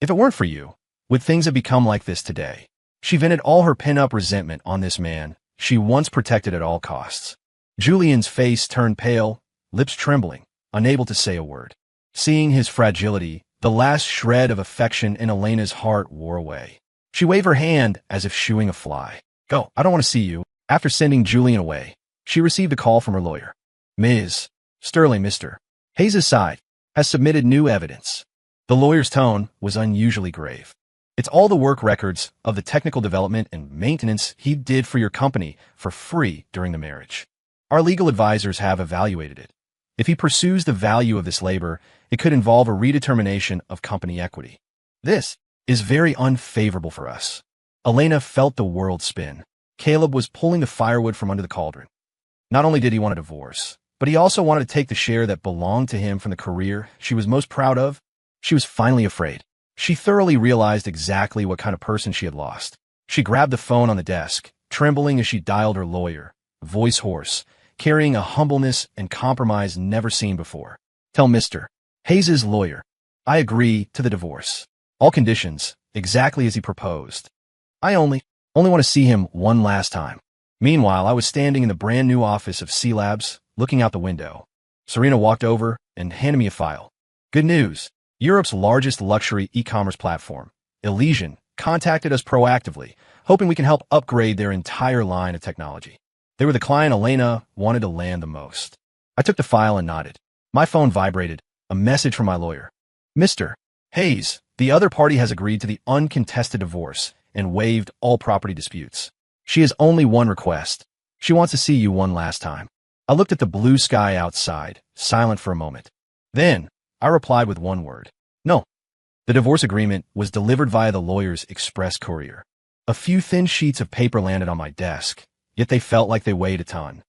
If it weren't for you, would things have become like this today? She vented all her pent-up resentment on this man she once protected at all costs. Julian's face turned pale, lips trembling, unable to say a word. Seeing his fragility, the last shred of affection in Elena's heart wore away. She waved her hand as if shooing a fly. Go, I don't want to see you. After sending Julian away, she received a call from her lawyer. Ms. Sterling, Mr. Hayes' side has submitted new evidence. The lawyer's tone was unusually grave. It's all the work records of the technical development and maintenance he did for your company for free during the marriage. Our legal advisors have evaluated it. If he pursues the value of this labor, it could involve a redetermination of company equity. This is very unfavorable for us. Elena felt the world spin. Caleb was pulling the firewood from under the cauldron. Not only did he want a divorce, but he also wanted to take the share that belonged to him from the career she was most proud of. She was finally afraid. She thoroughly realized exactly what kind of person she had lost. She grabbed the phone on the desk, trembling as she dialed her lawyer, voice hoarse, carrying a humbleness and compromise never seen before. Tell Mr. Hayes' lawyer, I agree to the divorce. All conditions, exactly as he proposed. I only want to see him one last time. Meanwhile, I was standing in the brand new office of C Labs, looking out the window. Serena walked over and handed me a file. Good news. Europe's largest luxury e-commerce platform, Elysian, contacted us proactively, hoping we can help upgrade their entire line of technology. They were the client Elena wanted to land the most. I took the file and nodded. My phone vibrated, a message from my lawyer. Mr. Hayes, the other party has agreed to the uncontested divorce and waived all property disputes. She has only one request. She wants to see you one last time. I looked at the blue sky outside, silent for a moment. Then, I replied with one word. No. The divorce agreement was delivered via the lawyer's express courier. A few thin sheets of paper landed on my desk, yet they felt like they weighed a ton.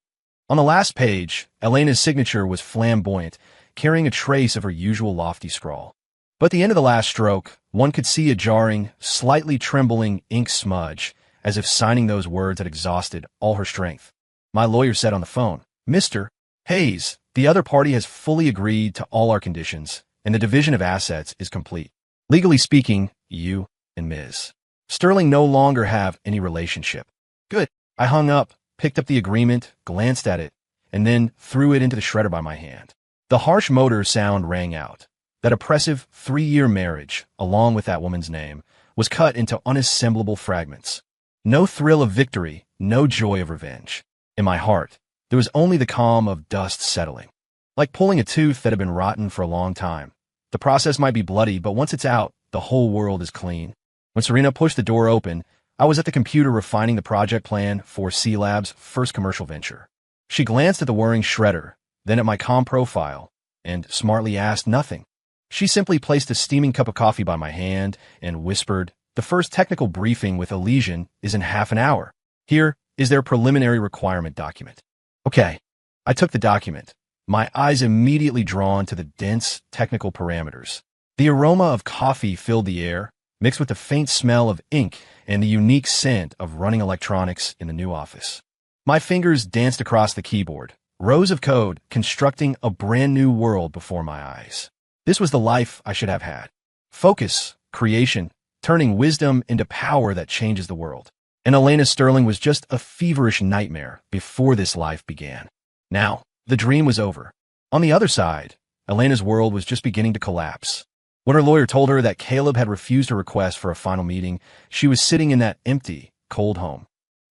On the last page, Elena's signature was flamboyant, carrying a trace of her usual lofty scrawl. But at the end of the last stroke, one could see a jarring, slightly trembling ink smudge, as if signing those words had exhausted all her strength. My lawyer said on the phone, Mr. Hayes, the other party has fully agreed to all our conditions, and the division of assets is complete. Legally speaking, you and Ms. Sterling no longer have any relationship. Good. I hung up, picked up the agreement, glanced at it, and then threw it into the shredder by my hand. The harsh motor sound rang out. That oppressive 3-year marriage, along with that woman's name, was cut into unassemblable fragments. No thrill of victory, no joy of revenge. In my heart, there was only the calm of dust settling. Like pulling a tooth that had been rotten for a long time. The process might be bloody, but once it's out, the whole world is clean. When Serena pushed the door open, I was at the computer refining the project plan for C Lab's first commercial venture. She glanced at the whirring shredder, then at my com profile, and smartly asked nothing. She simply placed a steaming cup of coffee by my hand and whispered, "The first technical briefing with Elysian is in half an hour. Here is their preliminary requirement document." Okay. I took the document, my eyes immediately drawn to the dense technical parameters. The aroma of coffee filled the air, mixed with the faint smell of ink and the unique scent of running electronics in the new office. My fingers danced across the keyboard, rows of code constructing a brand new world before my eyes. This was the life I should have had. Focus, creation, turning wisdom into power that changes the world. And Elena Sterling was just a feverish nightmare before this life began. Now, the dream was over. On the other side, Elena's world was just beginning to collapse. When her lawyer told her that Caleb had refused her request for a final meeting, she was sitting in that empty, cold home.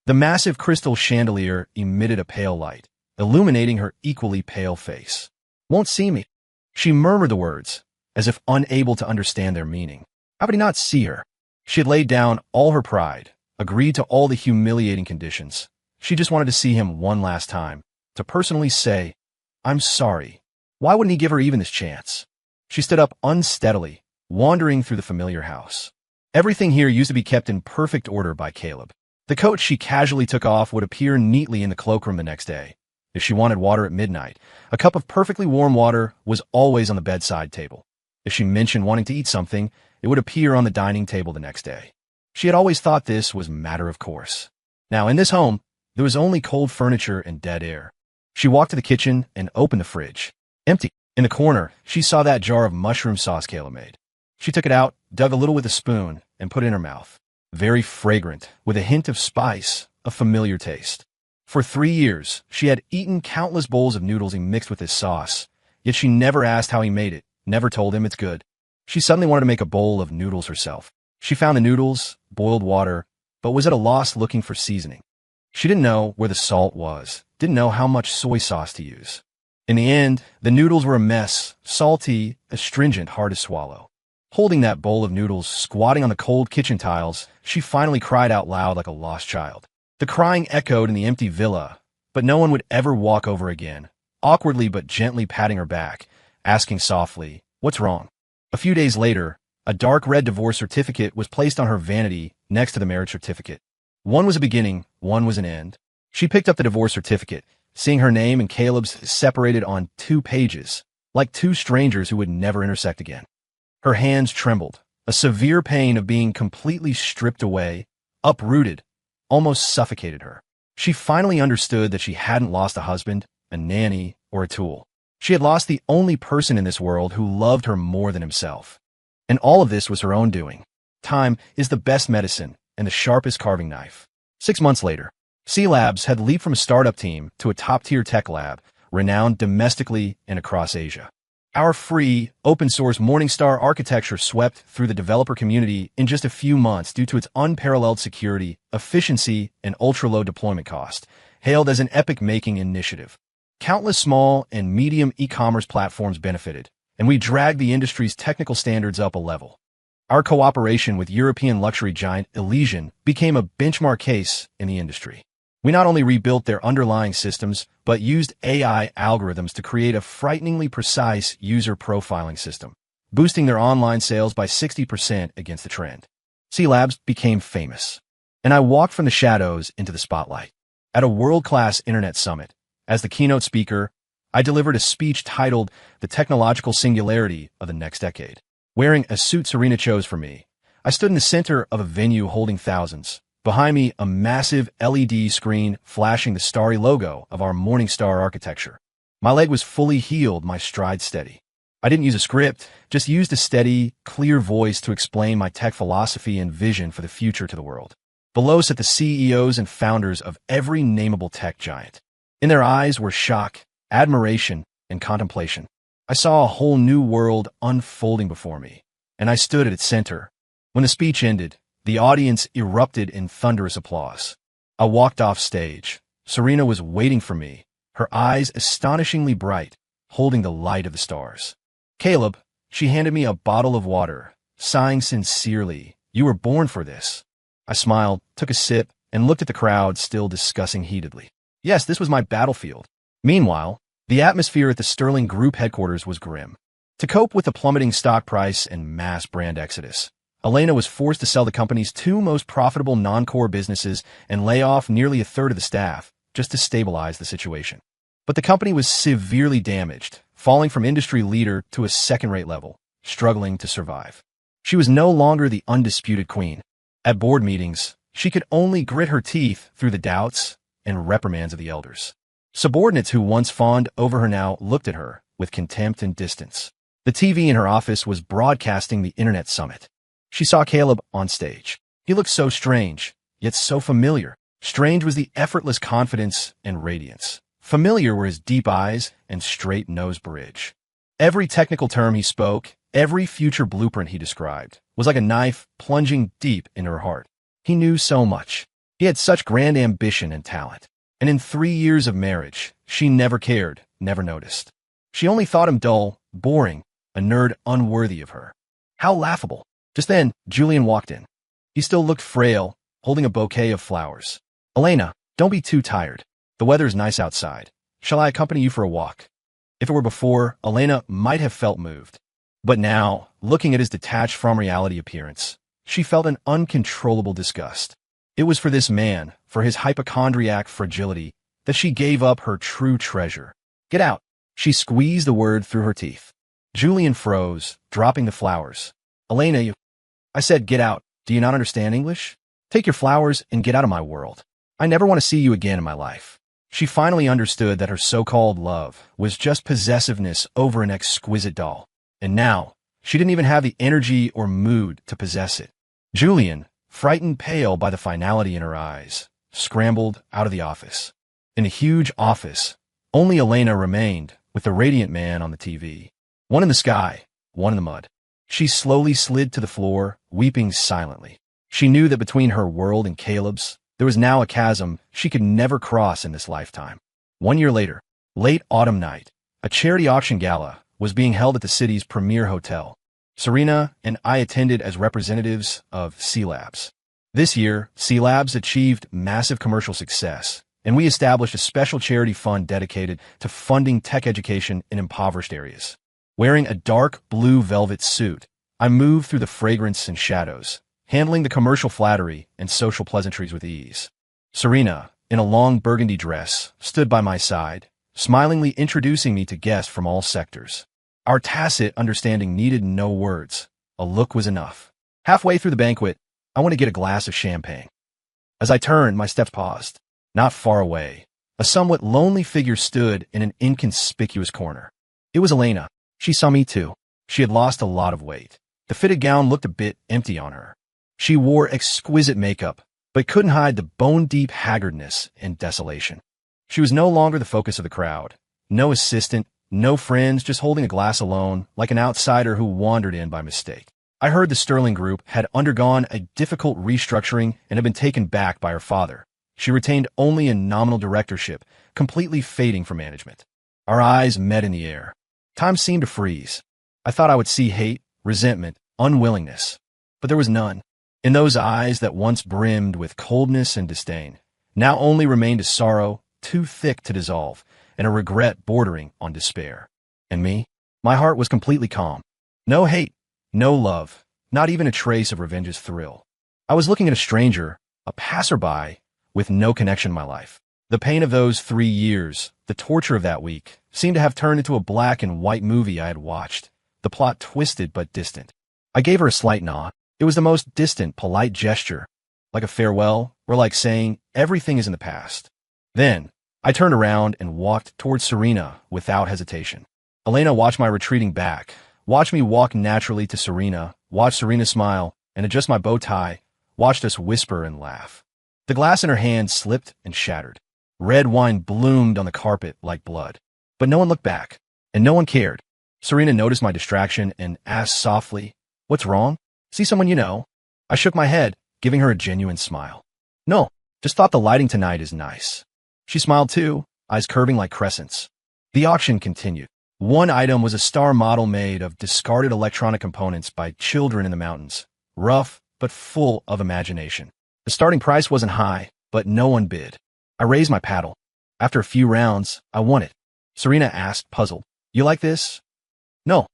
The massive crystal chandelier emitted a pale light, illuminating her equally pale face. "Won't see me." She murmured the words, as if unable to understand their meaning. How could he not see her? She had laid down all her pride, agreed to all the humiliating conditions. She just wanted to see him one last time, to personally say, "I'm sorry." Why wouldn't he give her even this chance? She stood up unsteadily, wandering through the familiar house. Everything here used to be kept in perfect order by Caleb. The coat she casually took off would appear neatly in the cloakroom the next day. If she wanted water at midnight, a cup of perfectly warm water was always on the bedside table. If she mentioned wanting to eat something, it would appear on the dining table the next day. She had always thought this was matter of course. Now, in this home, there was only cold furniture and dead air. She walked to the kitchen and opened the fridge. Empty. In the corner, she saw that jar of mushroom sauce Kayla made. She took it out, dug a little with a spoon, and put it in her mouth. Very fragrant, with a hint of spice, a familiar taste. For 3 years, she had eaten countless bowls of noodles he mixed with his sauce, yet she never asked how he made it, never told him it's good. She suddenly wanted to make a bowl of noodles herself. She found the noodles, boiled water, but was at a loss looking for seasoning. She didn't know where the salt was, didn't know how much soy sauce to use. In the end, the noodles were a mess, salty, astringent, hard to swallow. Holding that bowl of noodles, squatting on the cold kitchen tiles, she finally cried out loud like a lost child. The crying echoed in the empty villa, but no one would ever walk over again, awkwardly but gently patting her back, asking softly, "What's wrong?" A few days later, a dark red divorce certificate was placed on her vanity next to the marriage certificate. One was a beginning, one was an end. She picked up the divorce certificate, seeing her name and Caleb's separated on 2 pages, like 2 strangers who would never intersect again. Her hands trembled, a severe pain of being completely stripped away, uprooted, almost suffocated her. She finally understood that she hadn't lost a husband, a nanny, or a tool. She had lost the only person in this world who loved her more than himself. And all of this was her own doing. Time is the best medicine and the sharpest carving knife. 6 months later, C Labs had leaped from a startup team to a top-tier tech lab, renowned domestically and across Asia. Our free, open-source Morningstar architecture swept through the developer community in just a few months due to its unparalleled security, efficiency, and ultra-low deployment cost, hailed as an epic-making initiative. Countless small and medium e-commerce platforms benefited, and we dragged the industry's technical standards up a level. Our cooperation with European luxury giant Elysian became a benchmark case in the industry. We not only rebuilt their underlying systems, but used AI algorithms to create a frighteningly precise user profiling system, boosting their online sales by 60% against the trend. C Labs became famous, and I walked from the shadows into the spotlight. At a world-class internet summit, as the keynote speaker, I delivered a speech titled "The Technological Singularity of the Next Decade." Wearing a suit Serena chose for me, I stood in the center of a venue holding thousands. Behind me, a massive LED screen flashing the starry logo of our Morningstar architecture. My leg was fully healed, my stride steady. I didn't use a script, just used a steady, clear voice to explain my tech philosophy and vision for the future to the world. Below sat the CEOs and founders of every nameable tech giant. In their eyes were shock, admiration, and contemplation. I saw a whole new world unfolding before me, and I stood at its center. When the speech ended, the audience erupted in thunderous applause. I walked off stage. Serena was waiting for me, her eyes astonishingly bright, holding the light of the stars. "Caleb," She handed me a bottle of water, sighing sincerely. "You were born for this." I smiled, took a sip, and looked at the crowd still discussing heatedly. Yes, this was my battlefield. Meanwhile, the atmosphere at the Sterling Group headquarters was grim. To cope with the plummeting stock price and mass brand exodus, Elena was forced to sell the company's two most profitable non-core businesses and lay off nearly a third of the staff just to stabilize the situation. But the company was severely damaged, falling from industry leader to a second-rate level, struggling to survive. She was no longer the undisputed queen. At board meetings, she could only grit her teeth through the doubts and reprimands of the elders. Subordinates who once fawned over her now looked at her with contempt and distance. The TV in her office was broadcasting the internet summit. She saw Caleb on stage. He looked so strange, yet so familiar. Strange was the effortless confidence and radiance. Familiar were his deep eyes and straight nose bridge. Every technical term he spoke, every future blueprint he described, was like a knife plunging deep into her heart. He knew so much. He had such grand ambition and talent. And in 3 years of marriage, she never cared, never noticed. She only thought him dull, boring, a nerd unworthy of her. How laughable. Just then, Julian walked in. He still looked frail, holding a bouquet of flowers. "Elena, don't be too tired. The weather's nice outside. Shall I accompany you for a walk?" If it were before, Elena might have felt moved. But now, looking at his detached from reality appearance, she felt an uncontrollable disgust. It was for this man, for his hypochondriac fragility, that she gave up her true treasure. "Get out." She squeezed the word through her teeth. Julian froze, dropping the flowers. "Elena, you—" I said, "Get out. Do you not understand English? Take your flowers and get out of my world. I never want to see you again in my life." She finally understood that her so-called love was just possessiveness over an exquisite doll. And now, she didn't even have the energy or mood to possess it. Julian, frightened pale by the finality in her eyes, scrambled out of the office. In the huge office, only Elena remained, with the radiant man on the TV. One in the sky, one in the mud. She slowly slid to the floor, weeping silently. She knew that between her world and Caleb's, there was now a chasm she could never cross in this lifetime. 1 year later, late autumn night, a charity auction gala was being held at the city's premier hotel. Serena and I attended as representatives of C-Labs. This year, C-Labs achieved massive commercial success, and we established a special charity fund dedicated to funding tech education in impoverished areas. Wearing a dark blue velvet suit, I moved through the fragrance and shadows, handling the commercial flattery and social pleasantries with ease. Serena, in a long burgundy dress, stood by my side, smilingly introducing me to guests from all sectors. Our tacit understanding needed no words. A look was enough. Halfway through the banquet, I want to get a glass of champagne. As I turned, my steps paused. Not far away, a somewhat lonely figure stood in an inconspicuous corner. It was Elena. She saw me too. She had lost a lot of weight. The fitted gown looked a bit empty on her. She wore exquisite makeup, but couldn't hide the bone-deep haggardness and desolation. She was no longer the focus of the crowd. No assistant, no friends, just holding a glass alone, like an outsider who wandered in by mistake. I heard the Sterling Group had undergone a difficult restructuring and had been taken back by her father. She retained only a nominal directorship, completely fading from management. Our eyes met in the air. Time seemed to freeze. I thought I would see hate, resentment, unwillingness. But there was none. In those eyes that once brimmed with coldness and disdain, now only remained a sorrow too thick to dissolve, and a regret bordering on despair. And me? My heart was completely calm. No hate, no love, not even a trace of revenge's thrill. I was looking at a stranger, a passerby, with no connection in my life. The pain of those 3 years, the torture of that week, seemed to have turned into a black and white movie I had watched, the plot twisted but distant. I gave her a slight nod. It was the most distant, polite gesture, like a farewell, or like saying, everything is in the past. Then, I turned around and walked towards Serena without hesitation. Elena watched my retreating back, watched me walk naturally to Serena, watched Serena smile and adjust my bow tie, watched us whisper and laugh. The glass in her hand slipped and shattered. Red wine bloomed on the carpet like blood. But no one looked back, and no one cared. Serena noticed my distraction and asked softly, "What's wrong? See someone you know?" I shook my head, giving her a genuine smile. "No, just thought the lighting tonight is nice." She smiled too, eyes curving like crescents. The auction continued. One item was a star model made of discarded electronic components by children in the mountains, rough but full of imagination. The starting price wasn't high, but no one bid. I raised my paddle. After a few rounds, I won it. Serena asked, puzzled, "You like this?" "No."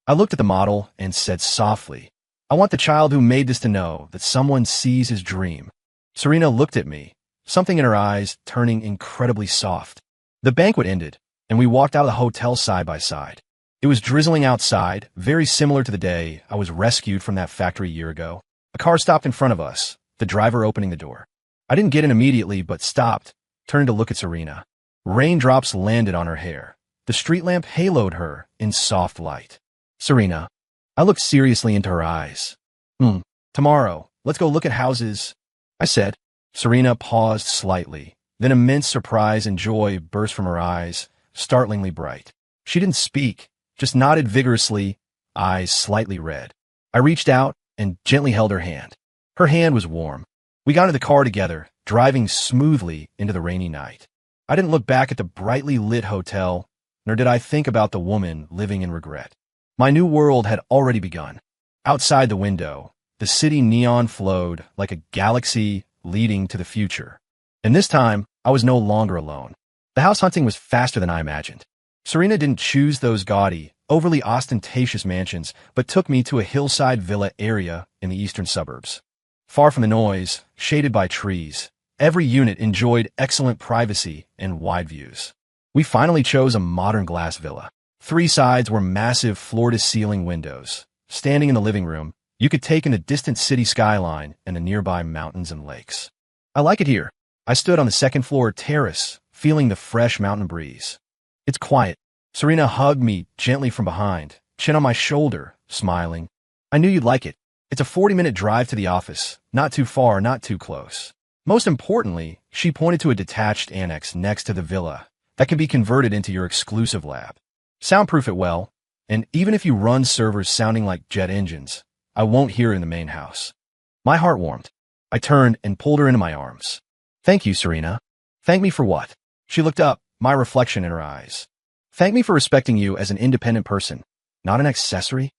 I looked at the model and said softly, "I want the child who made this to know that someone sees his dream." Serena looked at me, something in her eyes turning incredibly soft. The banquet ended, and we walked out of the hotel side by side. It was drizzling outside, very similar to the day I was rescued from that factory a year ago. A car stopped in front of us, the driver opening the door. I didn't get in immediately, but stopped, turned to look at Serena. Raindrops landed on her hair. The street lamp haloed her in soft light. "Serena." I looked seriously into her eyes. Tomorrow, let's go look at houses," I said. Serena paused slightly. Then immense surprise and joy burst from her eyes, startlingly bright. She didn't speak, just nodded vigorously, eyes slightly red. I reached out and gently held her hand. Her hand was warm. We got into the car together, driving smoothly into the rainy night. I didn't look back at the brightly lit hotel, nor did I think about the woman living in regret. My new world had already begun. Outside the window, the city neon flowed like a galaxy leading to the future. And this time, I was no longer alone. The house hunting was faster than I imagined. Serena didn't choose those gaudy, overly ostentatious mansions, but took me to a hillside villa area in the eastern suburbs. Far from the noise, shaded by trees, every unit enjoyed excellent privacy and wide views. We finally chose a modern glass villa. 3 sides were massive floor-to-ceiling windows. Standing in the living room, you could take in the distant city skyline and the nearby mountains and lakes. "I like it here." I stood on the second-floor terrace, feeling the fresh mountain breeze. "It's quiet." Serena hugged me gently from behind, chin on my shoulder, smiling. "I knew you'd like it. It's a 40-minute drive to the office, not too far, not too close." Most importantly, she pointed to a detached annex next to the villa that can be converted into your exclusive lab. "Soundproof it well, and even if you run servers sounding like jet engines, I won't hear in the main house." My heart warmed. I turned and pulled her into my arms. "Thank you, Serena." "Thank me for what?" She looked up, my reflection in her eyes. "Thank me for respecting you as an independent person, not an accessory."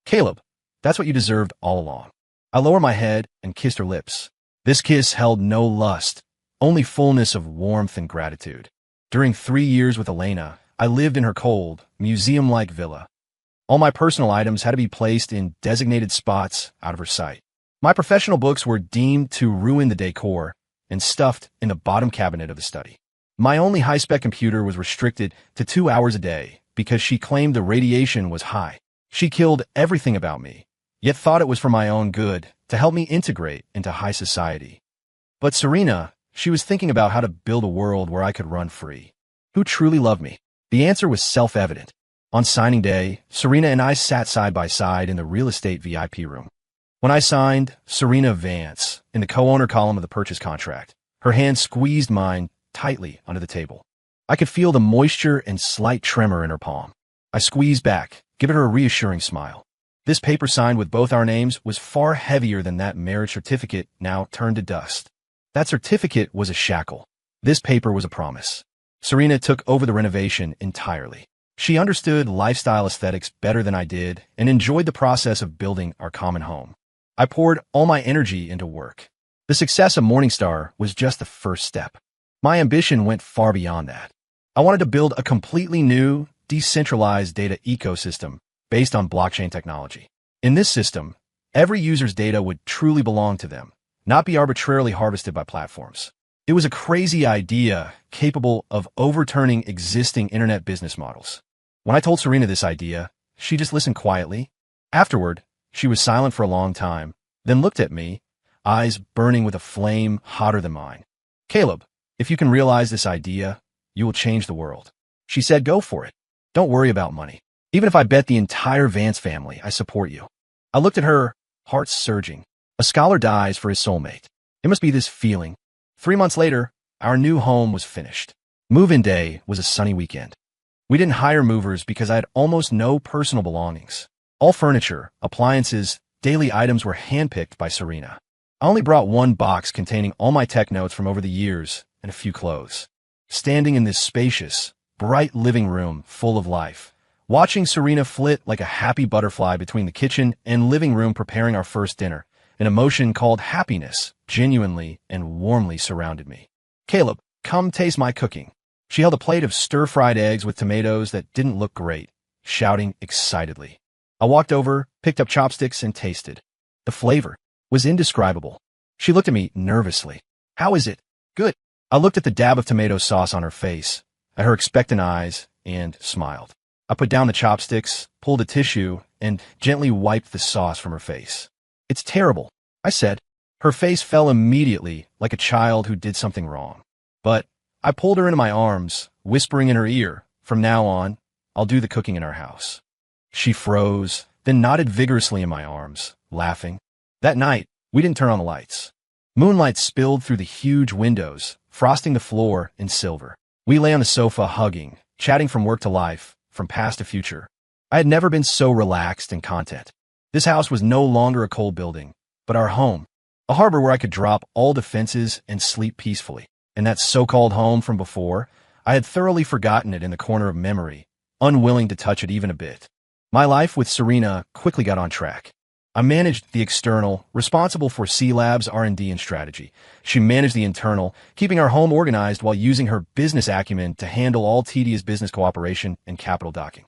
"Caleb, that's what you deserved all along." I lowered my head and kissed her lips. This kiss held no lust, only fullness of warmth and gratitude. During 3 years with Elena, I lived in her cold, museum-like villa. All my personal items had to be placed in designated spots out of her sight. My professional books were deemed to ruin the decor and stuffed in the bottom cabinet of the study. My only high-spec computer was restricted to 2 hours a day because she claimed the radiation was high. She killed everything about me, yet thought it was for my own good, to help me integrate into high society. But Serena, she was thinking about how to build a world where I could run free. Who truly loved me? The answer was self-evident. On signing day, Serena and I sat side by side in the real estate VIP room. When I signed Serena Vance in the co-owner column of the purchase contract, her hand squeezed mine tightly under the table. I could feel the moisture and slight tremor in her palm. I squeezed back, giving her a reassuring smile. This paper signed with both our names was far heavier than that marriage certificate now turned to dust. That certificate was a shackle. This paper was a promise. Serena took over the renovation entirely. She understood lifestyle aesthetics better than I did and enjoyed the process of building our common home. I poured all my energy into work. The success of Morningstar was just the first step. My ambition went far beyond that. I wanted to build a completely new, decentralized data ecosystem based on blockchain technology. In this system, every user's data would truly belong to them, not be arbitrarily harvested by platforms. It was a crazy idea capable of overturning existing internet business models. When I told Serena this idea, she just listened quietly. Afterward, she was silent for a long time, then looked at me, eyes burning with a flame hotter than mine. "Caleb, if you can realize this idea, you will change the world." She said, "Go for it. Don't worry about money. Even if I bet the entire Vance family, I support you." I looked at her, heart surging. A scholar dies for his soulmate. It must be this feeling. 3 months later, our new home was finished. Move-in day was a sunny weekend. We didn't hire movers because I had almost no personal belongings. All furniture, appliances, daily items were handpicked by Serena. I only brought 1 box containing all my tech notes from over the years and a few clothes. Standing in this spacious, bright living room full of life, watching Serena flit like a happy butterfly between the kitchen and living room preparing our first dinner. An emotion called happiness genuinely and warmly surrounded me. "Caleb, come taste my cooking." She held a plate of stir-fried eggs with tomatoes that didn't look great, shouting excitedly. I walked over, picked up chopsticks, and tasted. The flavor was indescribable. She looked at me nervously. "How is it?" "Good." I looked at the dab of tomato sauce on her face, at her expectant eyes, and smiled. I put down the chopsticks, pulled a tissue, and gently wiped the sauce from her face. "It's terrible," I said. Her face fell immediately, like a child who did something wrong. But I pulled her into my arms, whispering in her ear, "From now on, I'll do the cooking in our house." She froze, then nodded vigorously in my arms, laughing. That night, we didn't turn on the lights. Moonlight spilled through the huge windows, frosting the floor in silver. We lay on the sofa hugging, chatting from work to life, from past to future. I had never been so relaxed and content. This house was no longer a cold building, but our home, a harbor where I could drop all defenses and sleep peacefully. And that so-called home from before, I had thoroughly forgotten it in the corner of memory, unwilling to touch it even a bit. My life with Serena quickly got on track. I managed the external, responsible for C-Lab's R&D and strategy. She managed the internal, keeping our home organized while using her business acumen to handle all tedious business cooperation and capital docking.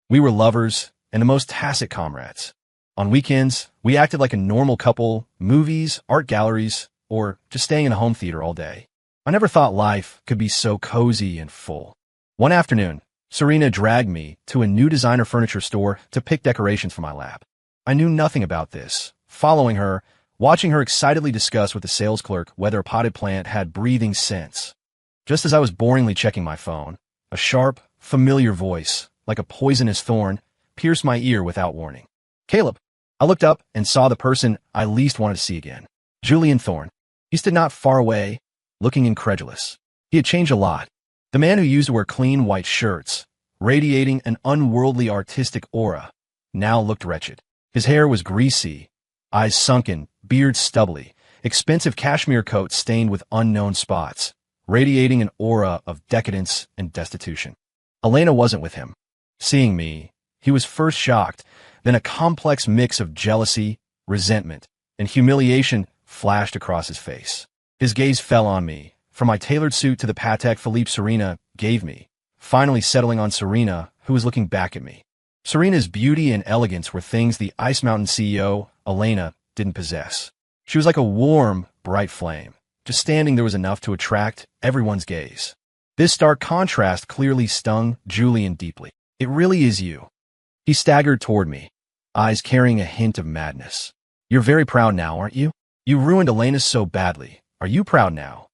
We were lovers and the most tacit comrades. On weekends, we acted like a normal couple, movies, art galleries, or just staying in a home theater all day. I never thought life could be so cozy and full. One afternoon, Serena dragged me to a new designer furniture store to pick decorations for my lab. I knew nothing about this, following her, watching her excitedly discuss with the sales clerk whether a potted plant had breathing sense. Just as I was boringly checking my phone, a sharp, familiar voice, like a poisonous thorn, pierced my ear without warning. "Caleb." I looked up and saw the person I least wanted to see again. Julian Thorne. He stood not far away, looking incredulous. He had changed a lot. The man who used to wear clean white shirts, radiating an unworldly artistic aura, now looked wretched. His hair was greasy, eyes sunken, beard stubbly, expensive cashmere coat stained with unknown spots, radiating an aura of decadence and destitution. Elena wasn't with him. Seeing me, he was first shocked, then a complex mix of jealousy, resentment, and humiliation flashed across his face. His gaze fell on me, from my tailored suit to the Patek Philippe Serena gave me, finally settling on Serena, who was looking back at me. Serena's beauty and elegance were things the Ice Mountain CEO, Elena, didn't possess. She was like a warm, bright flame. Just standing there was enough to attract everyone's gaze. This stark contrast clearly stung Julian deeply. "It really is you." He staggered toward me, eyes carrying a hint of madness. "You're very proud now, aren't you? You ruined Elena so badly. Are you proud now?"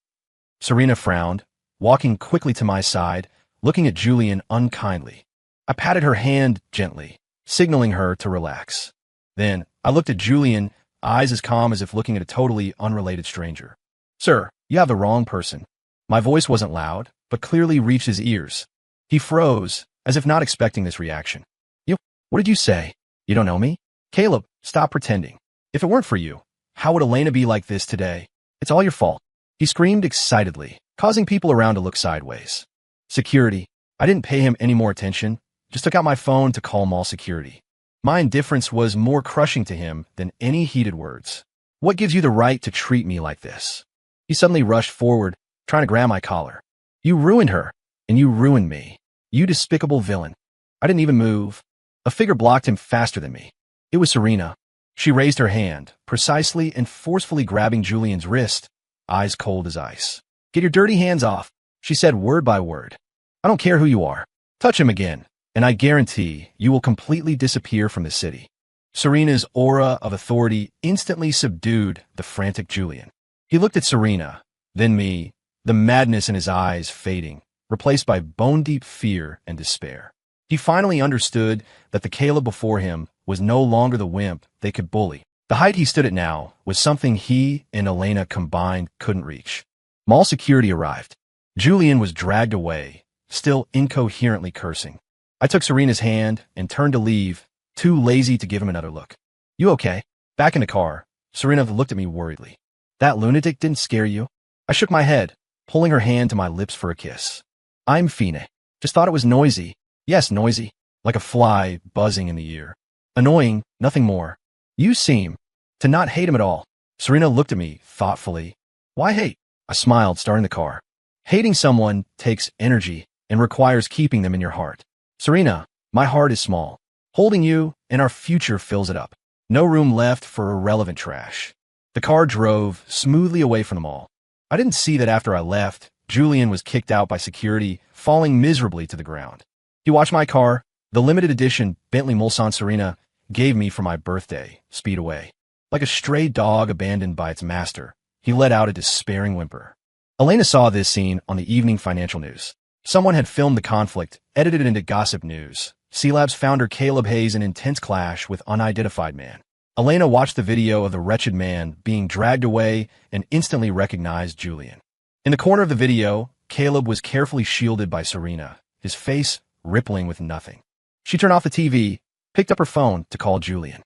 Serena frowned, walking quickly to my side, looking at Julian unkindly. I patted her hand gently, signaling her to relax. Then I looked at Julian, eyes as calm as if looking at a totally unrelated stranger. "Sir, you have the wrong person." My voice wasn't loud, but clearly reached his ears. He froze, as if not expecting this reaction. "You? What did you say? You don't know me?" "Caleb, stop pretending. If it weren't for you, how would Elena be like this today? It's all your fault." He screamed excitedly, causing people around to look sideways. Security. I didn't pay him any more attention, just took out my phone to call mall security. My indifference was more crushing to him than any heated words. "What gives you the right to treat me like this?" He suddenly rushed forward, trying to grab my collar. "You ruined her, and you ruined me. You despicable villain." I didn't even move. A figure blocked him faster than me. It was Serena. She raised her hand, precisely and forcefully grabbing Julian's wrist, eyes cold as ice. "Get your dirty hands off," she said word by word. "I don't care who you are. Touch him again, and I guarantee you will completely disappear from the city." Serena's aura of authority instantly subdued the frantic Julian. He looked at Serena, then me, the madness in his eyes fading, replaced by bone-deep fear and despair. He finally understood that the Caleb before him was no longer the wimp they could bully. The height he stood at now was something he and Elena combined couldn't reach. Mall security arrived. Julian was dragged away, still incoherently cursing. I took Serena's hand and turned to leave, too lazy to give him another look. "You okay?" Back in the car, Serena looked at me worriedly. "That lunatic didn't scare you?" I shook my head, pulling her hand to my lips for a kiss. "I'm fine. Just thought it was noisy." "Yes, noisy. like a fly buzzing in the ear. Annoying, nothing more. You seem to not hate him at all. Serena looked at me thoughtfully. Why hate? I smiled, starting the car. Hating someone takes energy and requires keeping them in your heart. Serena, my heart is small. Holding you and our future fills it up. No room left for irrelevant trash. The car drove smoothly away from the mall. I didn't see that after I left, Julian was kicked out by security, falling miserably to the ground. He watched my car, the limited edition Bentley Mulsanne Serena, gave me for my birthday, speed away. Like a stray dog abandoned by its master, he let out a despairing whimper. Elena saw this scene on the evening financial news. Someone had filmed the conflict, edited it into gossip news. C-Lab's founder Caleb Hayes in intense clash with unidentified man. Elena watched the video of the wretched man being dragged away and instantly recognized Julian. In the corner of the video, Caleb was carefully shielded by Serena, his face rippling with nothing. She turned off the TV, picked up her phone to call Julian.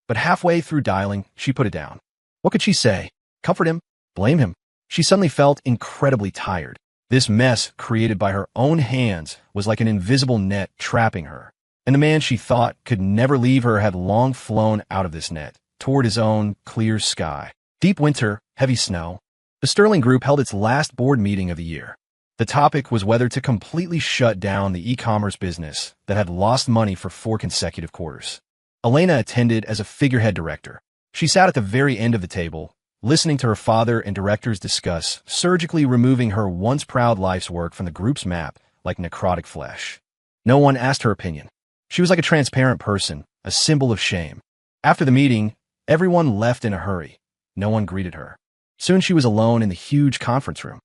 But halfway through dialing, she put it down. What could she say? Comfort him? Blame him? She suddenly felt incredibly tired. This mess created by her own hands was like an invisible net trapping her. And the man she thought could never leave her had long flown out of this net, toward his own clear sky. Deep winter, heavy snow. The Sterling Group held its last board meeting of the year. The topic was whether to completely shut down the e-commerce business that had lost money for 4 consecutive quarters. Elena attended as a figurehead director. She sat at the very end of the table, listening to her father and directors discuss surgically removing her once proud life's work from the group's map like necrotic flesh. No one asked her opinion. She was like a transparent person, a symbol of shame. After the meeting, everyone left in a hurry. No one greeted her. Soon she was alone in the huge conference room.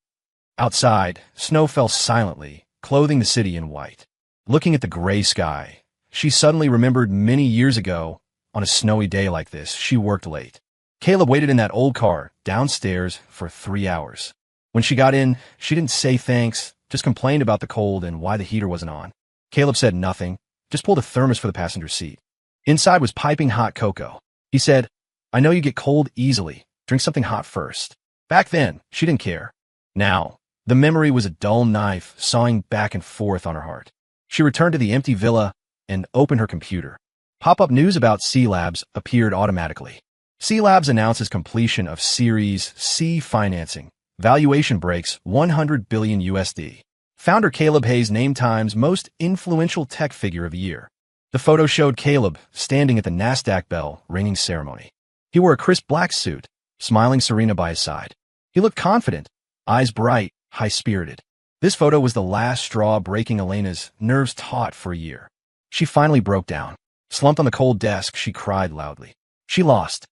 Outside, snow fell silently, clothing the city in white. Looking at the gray sky, she suddenly remembered many years ago, on a snowy day like this, she worked late. Caleb waited in that old car, downstairs, for 3 hours. When she got in, she didn't say thanks, just complained about the cold and why the heater wasn't on. Caleb said nothing, just pulled a thermos for the passenger seat. Inside was piping hot cocoa. He said, I know you get cold easily. Drink something hot first. Back then, she didn't care. Now, the memory was a dull knife sawing back and forth on her heart. She returned to the empty villa and opened her computer. Pop-up news about C-Labs appeared automatically. C-Labs announces completion of Series C financing. Valuation breaks $100 billion USD. Founder Caleb Hayes named Time's most influential tech figure of the year. The photo showed Caleb standing at the NASDAQ bell ringing ceremony. He wore a crisp black suit, smiling Serena by his side. He looked confident, eyes bright, high-spirited. This photo was the last straw breaking Elena's nerves taut for a year. She finally broke down. Slumped on the cold desk, she cried loudly. She lost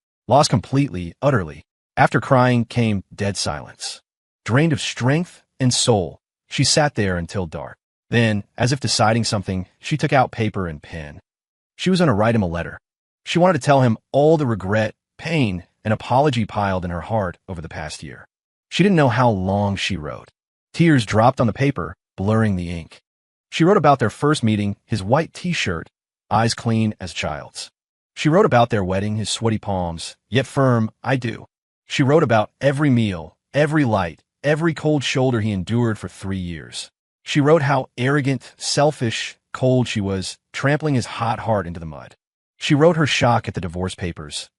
completely, utterly. After crying came dead silence. Drained of strength and soul, she sat there until dark. Then, as if deciding something, she took out paper and pen. She was going to write him a letter. She wanted to tell him all the regret, pain, and apology piled in her heart over the past year. She didn't know how long she wrote. Tears dropped on the paper, blurring the ink. She wrote about their first meeting, his white t-shirt, eyes clean as a child's. She wrote about their wedding, his sweaty palms, yet firm, I do. She wrote about every meal, every light, every cold shoulder he endured for 3 years. She wrote how arrogant, selfish, cold she was, trampling his hot heart into the mud. She wrote her shock at the divorce papers,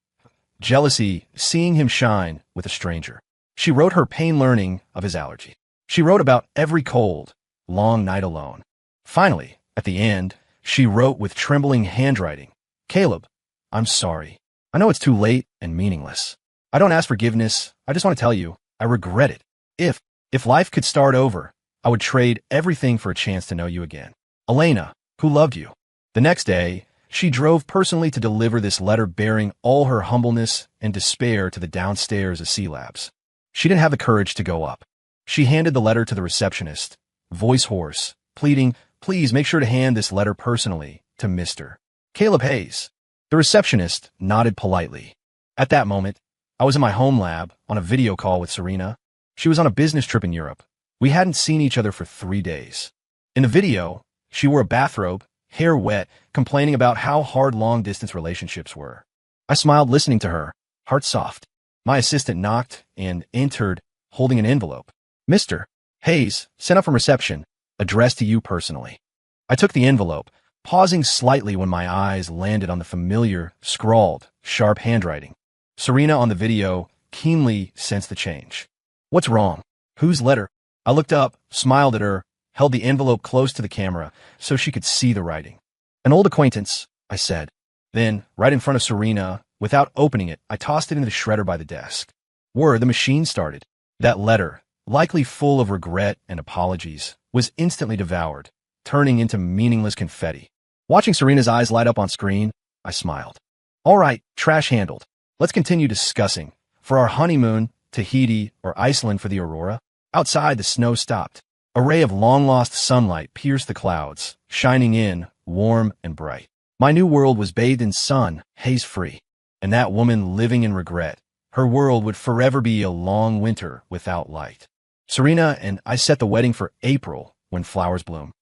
jealousy, seeing him shine with a stranger. She wrote her pain learning of his allergy. She wrote about every cold, long night alone. Finally, at the end, she wrote with trembling handwriting, Caleb, I'm sorry. I know it's too late and meaningless. I don't ask forgiveness. I just want to tell you, I regret it. If life could start over, I would trade everything for a chance to know you again. Elena, who loved you. The next day, she drove personally to deliver this letter bearing all her humbleness and despair to the downstairs of C-Labs. She didn't have the courage to go up. She handed the letter to the receptionist, voice hoarse, pleading, please make sure to hand this letter personally to Mr. Caleb Hayes. The receptionist nodded politely. At that moment, I was in my home lab on a video call with Serena. She was on a business trip in Europe. We hadn't seen each other for 3 days. In the video, she wore a bathrobe, hair wet, complaining about how hard long-distance relationships were. I smiled listening to her, heart soft. My assistant knocked and entered, holding an envelope. Mr. Hayes, sent up from reception, addressed to you personally. I took the envelope, pausing slightly when my eyes landed on the familiar, scrawled, sharp handwriting. Serena on the video keenly sensed the change. What's wrong? Whose letter? I looked up, smiled at her, held the envelope close to the camera so she could see the writing. An old acquaintance, I said. Then, right in front of Serena, without opening it, I tossed it into the shredder by the desk. The machine started. That letter, likely full of regret and apologies, was instantly devoured, turning into meaningless confetti. Watching Serena's eyes light up on screen, I smiled. All right, trash handled. Let's continue discussing. For our honeymoon, Tahiti or Iceland for the aurora. Outside, the snow stopped. A ray of long-lost sunlight pierced the clouds, shining in, warm and bright. My new world was bathed in sun, haze-free. And that woman living in regret, her world would forever be a long winter without light. Serena and I set the wedding for April, when flowers bloom.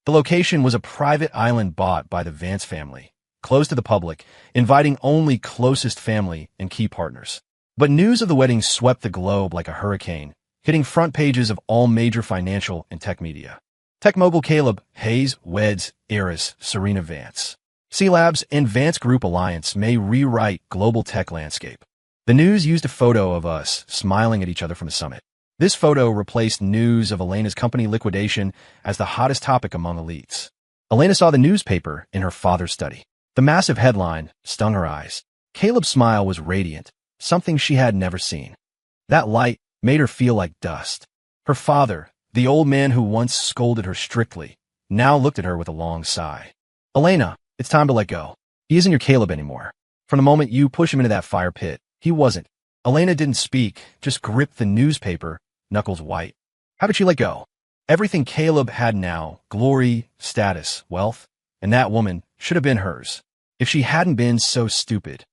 The location was a private island bought by the Vance family, closed to the public, inviting only closest family and key partners. But news of the wedding swept the globe like a hurricane, hitting front pages of all major financial and tech media. Tech mogul Caleb Hayes weds heiress Serena Vance. C-Labs and Vance Group Alliance may rewrite global tech landscape. The news used a photo of us smiling at each other from the summit. This photo replaced news of Elena's company liquidation as the hottest topic among elites. Elena saw the newspaper in her father's study. The massive headline stung her eyes. Caleb's smile was radiant, something she had never seen. That light made her feel like dust. Her father, the old man who once scolded her strictly, now looked at her with a long sigh. Elena, it's time to let go. He isn't your Caleb anymore. From the moment you push him into that fire pit, he wasn't. Elena didn't speak, just gripped the newspaper, knuckles white. How did she let go? Everything Caleb had now, glory, status, wealth, and that woman should have been hers, if she hadn't been so stupid.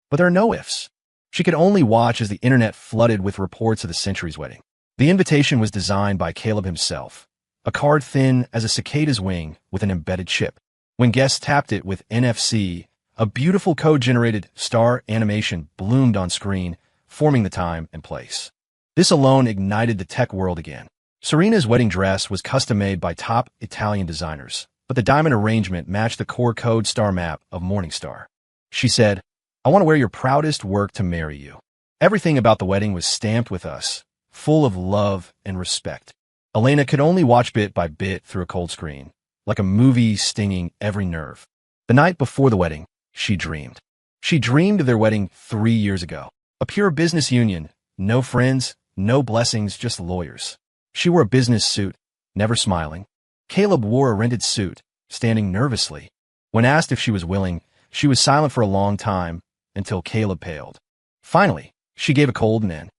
But there are no ifs. She could only watch as the internet flooded with reports of the century's wedding. The invitation was designed by Caleb himself, a card thin as a cicada's wing with an embedded chip. When guests tapped it with NFC, a beautiful code-generated star animation bloomed on screen, forming the time and place. This alone ignited the tech world again. Serena's wedding dress was custom-made by top Italian designers, but the diamond arrangement matched the core code star map of Morningstar. She said, I want to wear your proudest work to marry you. Everything about the wedding was stamped with us, full of love and respect. Elena could only watch bit by bit through a cold screen, like a movie stinging every nerve. The night before the wedding, she dreamed. She dreamed of their wedding 3 years ago. A pure business union, no friends, no blessings, just lawyers. She wore a business suit, never smiling. Caleb wore a rented suit, standing nervously. When asked if she was willing, she was silent for a long time, until Caleb paled. Finally, she gave a cold "N."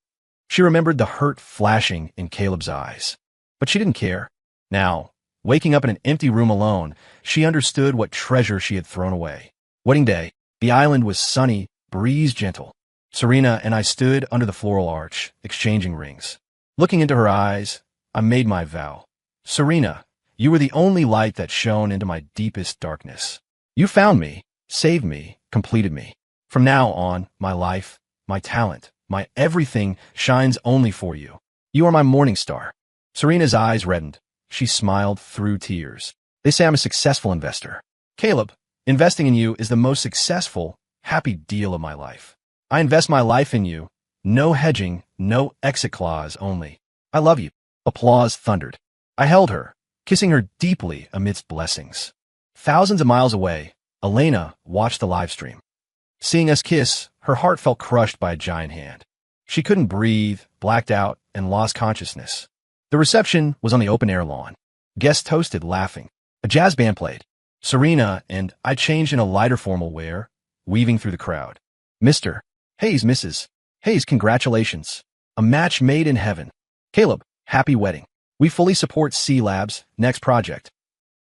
She remembered the hurt flashing in Caleb's eyes. But she didn't care. Now, waking up in an empty room alone, she understood what treasure she had thrown away. Wedding day, the island was sunny, breeze gentle. Serena and I stood under the floral arch, exchanging rings. Looking into her eyes, I made my vow. Serena, you were the only light that shone into my deepest darkness. You found me, saved me, completed me. From now on, my life, my talent, my everything shines only for you. You are my morning star. Serena's eyes reddened. She smiled through tears. They say I'm a successful investor. Caleb, investing in you is the most successful, happy deal of my life. I invest my life in you. No hedging, no exit clause only. I love you. Applause thundered. I held her, kissing her deeply amidst blessings. Thousands of miles away, Elena watched the live stream. Seeing us kiss, her heart felt crushed by a giant hand. She couldn't breathe, blacked out, and lost consciousness. The reception was on the open-air lawn. Guests toasted, laughing. A jazz band played. Serena and I changed in a lighter formal wear, weaving through the crowd. Mr. Hayes, Mrs. Hayes, congratulations. A match made in heaven. Caleb, happy wedding. We fully support C-Labs' next project.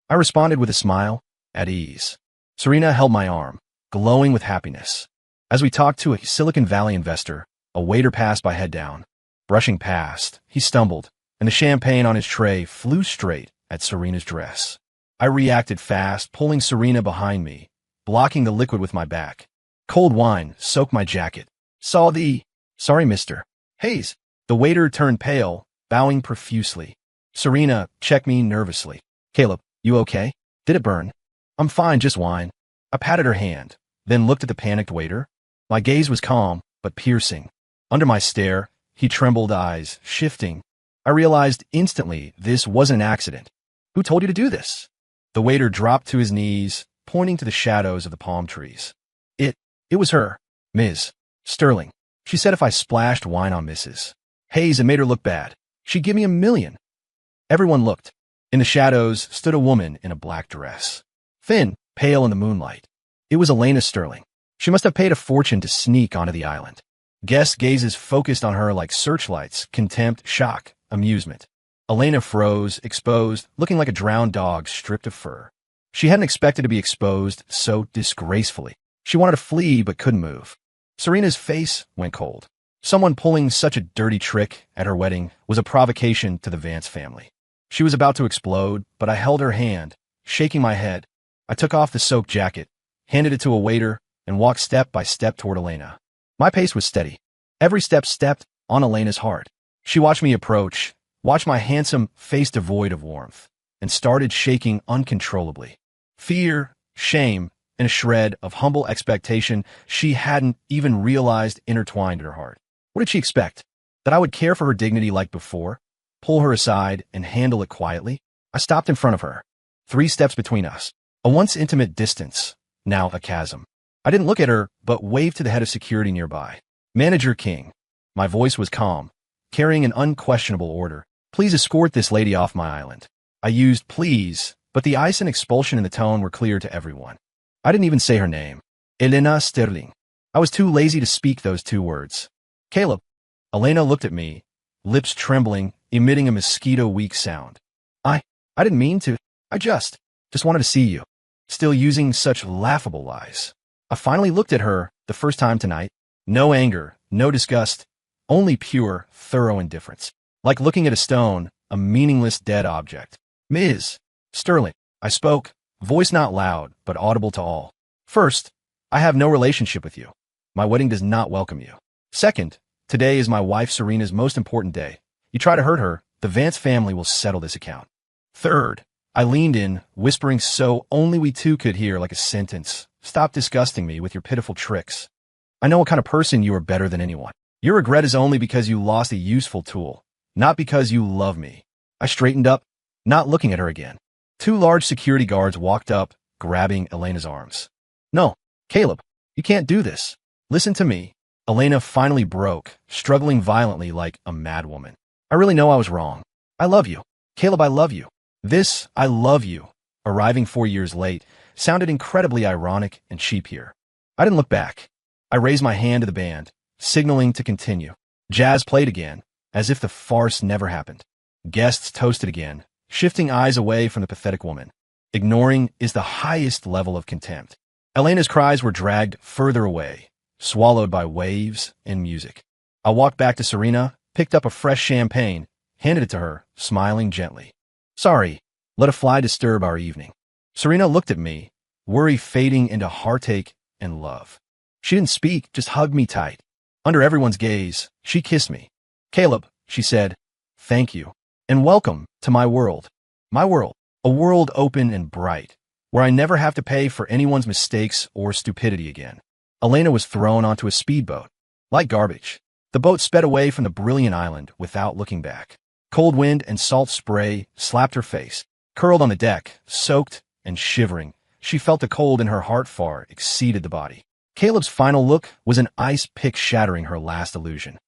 I responded with a smile, at ease. Serena held my arm, glowing with happiness. As we talked to a Silicon Valley investor, a waiter passed by head down. Brushing past, he stumbled, and the champagne on his tray flew straight at Serena's dress. I reacted fast, pulling Serena behind me, blocking the liquid with my back. Cold wine soaked my jacket. Sorry, Mr. Hayes. The waiter turned pale, bowing profusely. Serena checked me nervously. Caleb, you okay? Did it burn? I'm fine, just wine. I patted her hand, then looked at the panicked waiter. My gaze was calm, but piercing. Under my stare, he trembled, eyes shifting. I realized instantly this wasn't an accident. Who told you to do this? The waiter dropped to his knees, pointing to the shadows of the palm trees. It was her, Ms. Sterling. She said if I splashed wine on Mrs. Hayes, it made her look bad. She'd give me $1,000,000. Everyone looked. In the shadows stood a woman in a black dress. Thin, pale in the moonlight. It was Elena Sterling. She must have paid a fortune to sneak onto the island. Guests' gazes focused on her like searchlights, contempt, shock, amusement. Elena froze, exposed, looking like a drowned dog stripped of fur. She hadn't expected to be exposed so disgracefully. She wanted to flee but couldn't move. Serena's face went cold. Someone pulling such a dirty trick at her wedding was a provocation to the Vance family. She was about to explode, but I held her hand, shaking my head. I took off the soaked jacket, handed it to a waiter, and walked step by step toward Elena. My pace was steady. Every step stepped on Elena's heart. She watched me approach, watched my handsome face devoid of warmth, and started shaking uncontrollably. Fear, shame, and a shred of humble expectation she hadn't even realized intertwined in her heart. What did she expect? That I would care for her dignity like before? Pull her aside and handle it quietly? I stopped in front of her. 3 steps between us. A once intimate distance, now a chasm. I didn't look at her, but waved to the head of security nearby. Manager King. My voice was calm, carrying an unquestionable order. Please escort this lady off my island. I used please, but the ice and expulsion in the tone were clear to everyone. I didn't even say her name. Elena Sterling. I was too lazy to speak those 2 words. Caleb. Elena looked at me, lips trembling, emitting a mosquito-weak sound. I didn't mean to. I just wanted to see you. Still using such laughable lies. I finally looked at her the first time tonight. No anger, no disgust, only pure, thorough indifference. Like looking at a stone, a meaningless dead object. Ms. Sterling. I spoke, voice not loud, but audible to all. First, I have no relationship with you. My wedding does not welcome you. Second, today is my wife Serena's most important day. You try to hurt her, the Vance family will settle this account. Third, I leaned in, whispering so only we 2 could hear like a sentence. Stop disgusting me with your pitiful tricks. I know what kind of person you are better than anyone. Your regret is only because you lost a useful tool, not because you love me. I straightened up, not looking at her again. 2 large security guards walked up, grabbing Elena's arms. No, Caleb, you can't do this. Listen to me. Elena finally broke, struggling violently like a madwoman. I really know I was wrong. I love you. Caleb, I love you. This, I love you, arriving 4 years late, sounded incredibly ironic and cheap here. I didn't look back. I raised my hand to the band, signaling to continue. Jazz played again, as if the farce never happened. Guests toasted again, shifting eyes away from the pathetic woman. Ignoring is the highest level of contempt. Elena's cries were dragged further away, swallowed by waves and music. I walked back to Serena, picked up a fresh champagne, handed it to her, smiling gently. Sorry, let a fly disturb our evening. Serena looked at me, worry fading into heartache and love. She didn't speak, just hugged me tight. Under everyone's gaze, she kissed me. Caleb, she said, thank you, and welcome to my world. My world, a world open and bright, where I never have to pay for anyone's mistakes or stupidity again. Elena was thrown onto a speedboat. Like garbage, the boat sped away from the brilliant island without looking back. Cold wind and salt spray slapped her face. Curled on the deck, soaked and shivering, she felt the cold in her heart far exceeded the body. Caleb's final look was an ice pick shattering her last illusion.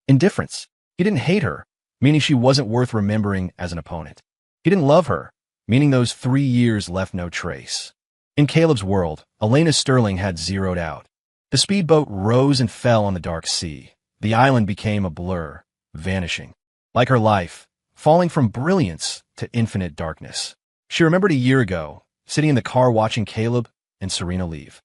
Indifference. He didn't hate her, meaning she wasn't worth remembering as an opponent. He didn't love her, meaning those 3 years left no trace. In Caleb's world, Elena Sterling had zeroed out. The speedboat rose and fell on the dark sea. The island became a blur, vanishing. Like her life, falling from brilliance to infinite darkness. She remembered a year ago, sitting in the car watching Caleb and Serena leave.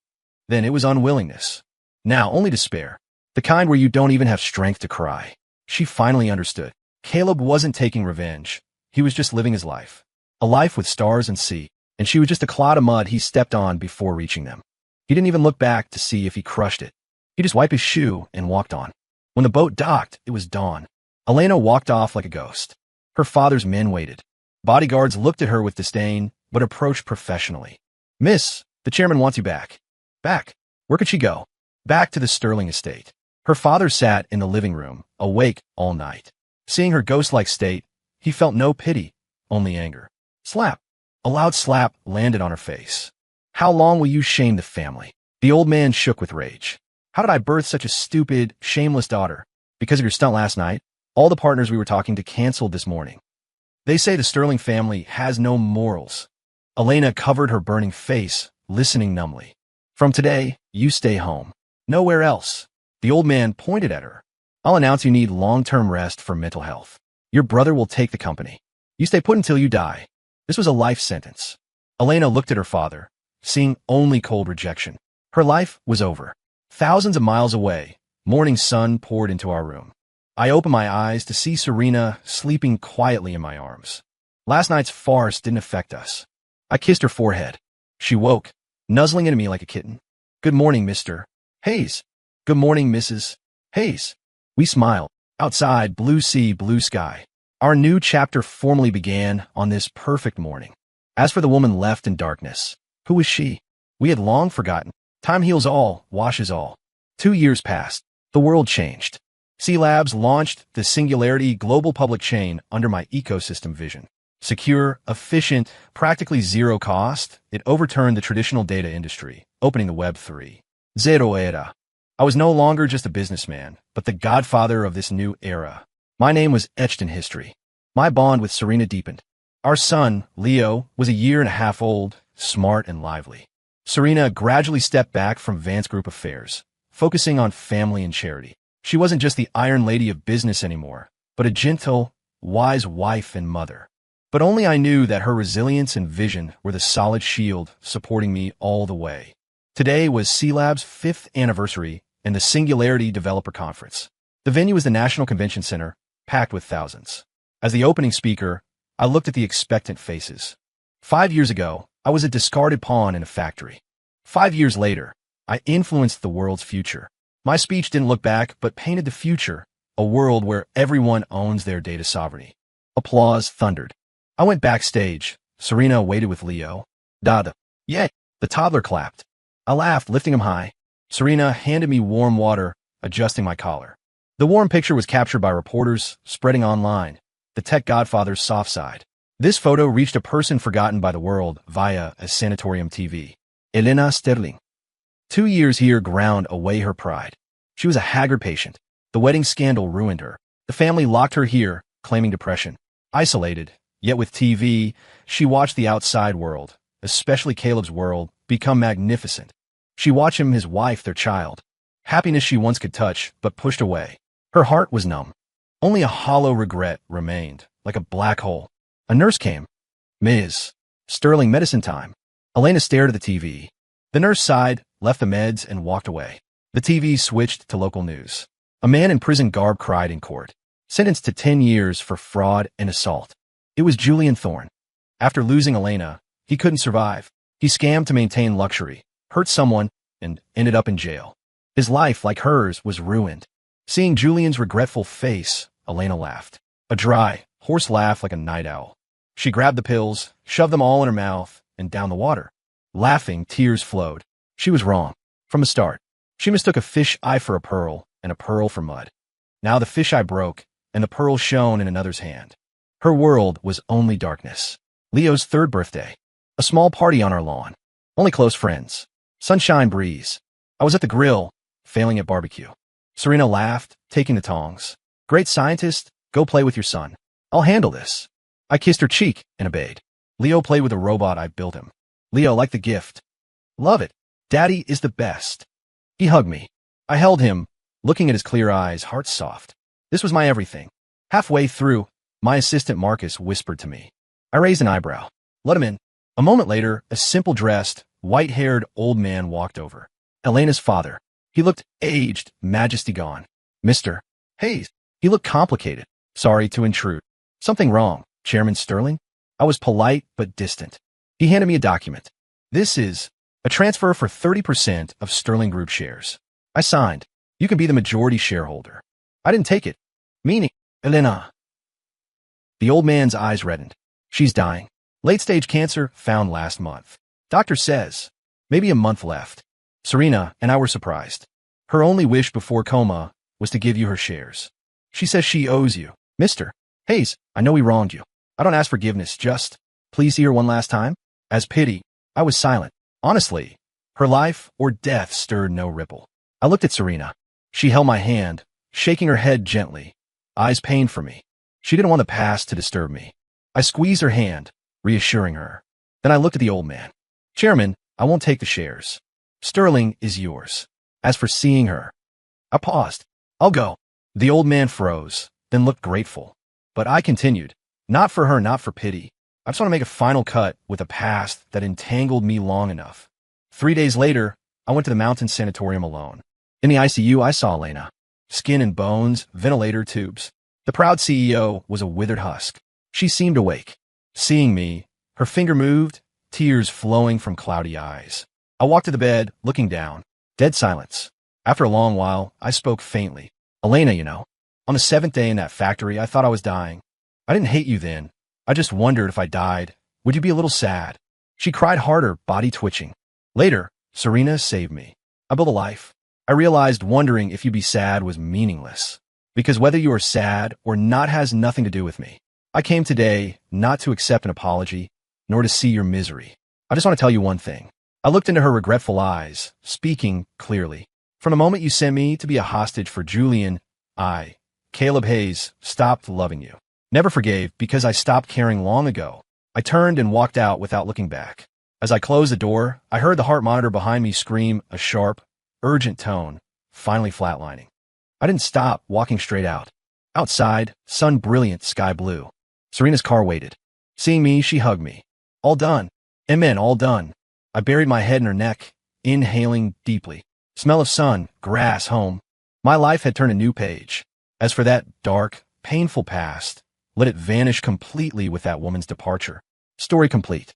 Then it was unwillingness. Now only despair. The kind where you don't even have strength to cry. She finally understood. Caleb wasn't taking revenge. He was just living his life. A life with stars and sea, and she was just a clod of mud he stepped on before reaching them. He didn't even look back to see if he crushed it. He just wiped his shoe and walked on. When the boat docked, it was dawn. Elena walked off like a ghost. Her father's men waited. Bodyguards looked at her with disdain, but approached professionally. Miss, the chairman wants you back. Back. Where could she go? Back to the Sterling estate. Her father sat in the living room, awake all night. Seeing her ghost-like state, he felt no pity, only anger. Slap. A loud slap landed on her face. How long will you shame the family? The old man shook with rage. How did I birth such a stupid, shameless daughter? Because of your stunt last night? All the partners we were talking to canceled this morning. They say the Sterling family has no morals. Elena covered her burning face, listening numbly. From today, you stay home. Nowhere else. The old man pointed at her. I'll announce you need long-term rest for mental health. Your brother will take the company. You stay put until you die. This was a life sentence. Elena looked at her father, seeing only cold rejection. Her life was over. Thousands of miles away, morning sun poured into our room. I opened my eyes to see Serena sleeping quietly in my arms. Last night's farce didn't affect us. I kissed her forehead. She woke, nuzzling into me like a kitten. Good morning, Mr. Hayes. Good morning, Mrs. Hayes. We smiled. Outside, blue sea, blue sky. Our new chapter formally began on this perfect morning. As for the woman left in darkness, who was she? We had long forgotten. Time heals all, washes all. 2 years passed. The world changed. C Labs launched the Singularity global public chain under my ecosystem vision. Secure, efficient, practically zero cost, it overturned the traditional data industry, opening the Web 3.0 era. I was no longer just a businessman, but the godfather of this new era. My name was etched in history. My bond with Serena deepened. Our son, Leo, was a year and a half old, smart and lively. Serena gradually stepped back from Vance Group affairs, focusing on family and charity. She wasn't just the Iron Lady of business anymore, but a gentle, wise wife and mother. But only I knew that her resilience and vision were the solid shield supporting me all the way. Today was C Lab's 5th anniversary and the Singularity Developer Conference. The venue was the National Convention Center, packed with thousands. As the opening speaker, I looked at the expectant faces. 5 years ago, I was a discarded pawn in a factory. 5 years later, I influenced the world's future. My speech didn't look back, but painted the future, a world where everyone owns their data sovereignty. Applause thundered. I went backstage. Serena waited with Leo. Dada. Yay. The toddler clapped. I laughed, lifting him high. Serena handed me warm water, adjusting my collar. The warm picture was captured by reporters, spreading online. The tech godfather's soft side. This photo reached a person forgotten by the world via a sanatorium TV. Elena Sterling. 2 years here ground away her pride. She was a haggard patient. The wedding scandal ruined her. The family locked her here, claiming depression. Isolated, yet with TV, she watched the outside world, especially Caleb's world, become magnificent. She watched him, his wife, their child. Happiness she once could touch, but pushed away. Her heart was numb. Only a hollow regret remained, like a black hole. A nurse came. Ms. Sterling, medicine time. Elena stared at the TV. The nurse sighed, left the meds, and walked away. The TV switched to local news. A man in prison garb cried in court, sentenced to 10 years for fraud and assault. It was Julian Thorne. After losing Elena, he couldn't survive. He scammed to maintain luxury, hurt someone, and ended up in jail. His life, like hers, was ruined. Seeing Julian's regretful face, Elena laughed. A dry, hoarse laugh like a night owl. She grabbed the pills, shoved them all in her mouth, and down the water. Laughing, tears flowed. She was wrong. From the start. She mistook a fish eye for a pearl, and a pearl for mud. Now the fish eye broke, and the pearl shone in another's hand. Her world was only darkness. Leo's 3rd birthday. A small party on our lawn. Only close friends. Sunshine breeze. I was at the grill, failing at barbecue. Serena laughed, taking the tongs. Great scientist, go play with your son. I'll handle this. I kissed her cheek and obeyed. Leo played with a robot I built him. Leo liked the gift. Love it. Daddy is the best. He hugged me. I held him, looking at his clear eyes, heart soft. This was my everything. Halfway through, my assistant Marcus whispered to me. I raised an eyebrow. Let him in. A moment later, a simple-dressed, white-haired old man walked over. Elena's father. He looked aged, majesty gone. Mr. Hayes. He looked complicated. Sorry to intrude. Something wrong, Chairman Sterling? I was polite but distant. He handed me a document. This is a transfer for 30% of Sterling Group shares. I signed. You can be the majority shareholder. I didn't take it. Meaning, Elena. The old man's eyes reddened. She's dying. Late-stage cancer found last month. Doctor says. Maybe a month left. Serena and I were surprised. Her only wish before coma was to give you her shares. She says she owes you. Mr. Hayes, I know we wronged you. I don't ask forgiveness, just please see her one last time. As pity, I was silent. Honestly, her life or death stirred no ripple. I looked at Serena. She held my hand, shaking her head gently. Eyes pained for me. She didn't want the past to disturb me. I squeezed her hand, reassuring her. Then I looked at the old man. Chairman, I won't take the shares. Sterling is yours. As for seeing her, I paused. I'll go. The old man froze, then looked grateful. But I continued. Not for her, not for pity. I just want to make a final cut with a past that entangled me long enough. 3 days later, I went to the mountain sanatorium alone. In the ICU, I saw Elena. Skin and bones, ventilator tubes. The proud CEO was a withered husk. She seemed awake. Seeing me, her finger moved, tears flowing from cloudy eyes. I walked to the bed, looking down. Dead silence. After a long while, I spoke faintly. Elena, you know. On the 7th day in that factory, I thought I was dying. I didn't hate you then. I just wondered if I died, would you be a little sad? She cried harder, body twitching. Later, Serena saved me. I built a life. I realized wondering if you'd be sad was meaningless. Because whether you are sad or not has nothing to do with me. I came today not to accept an apology, nor to see your misery. I just want to tell you one thing. I looked into her regretful eyes, speaking clearly. From the moment you sent me to be a hostage for Julian, I, Caleb Hayes, stopped loving you. Never forgave because I stopped caring long ago. I turned and walked out without looking back. As I closed the door, I heard the heart monitor behind me scream a sharp, urgent tone, finally flatlining. I didn't stop, walking straight out. Outside, sun brilliant, sky blue. Serena's car waited. Seeing me, she hugged me. All done. Amen, all done. I buried my head in her neck, inhaling deeply. Smell of sun, grass, home. My life had turned a new page. As for that dark, painful past, let it vanish completely with that woman's departure. Story complete.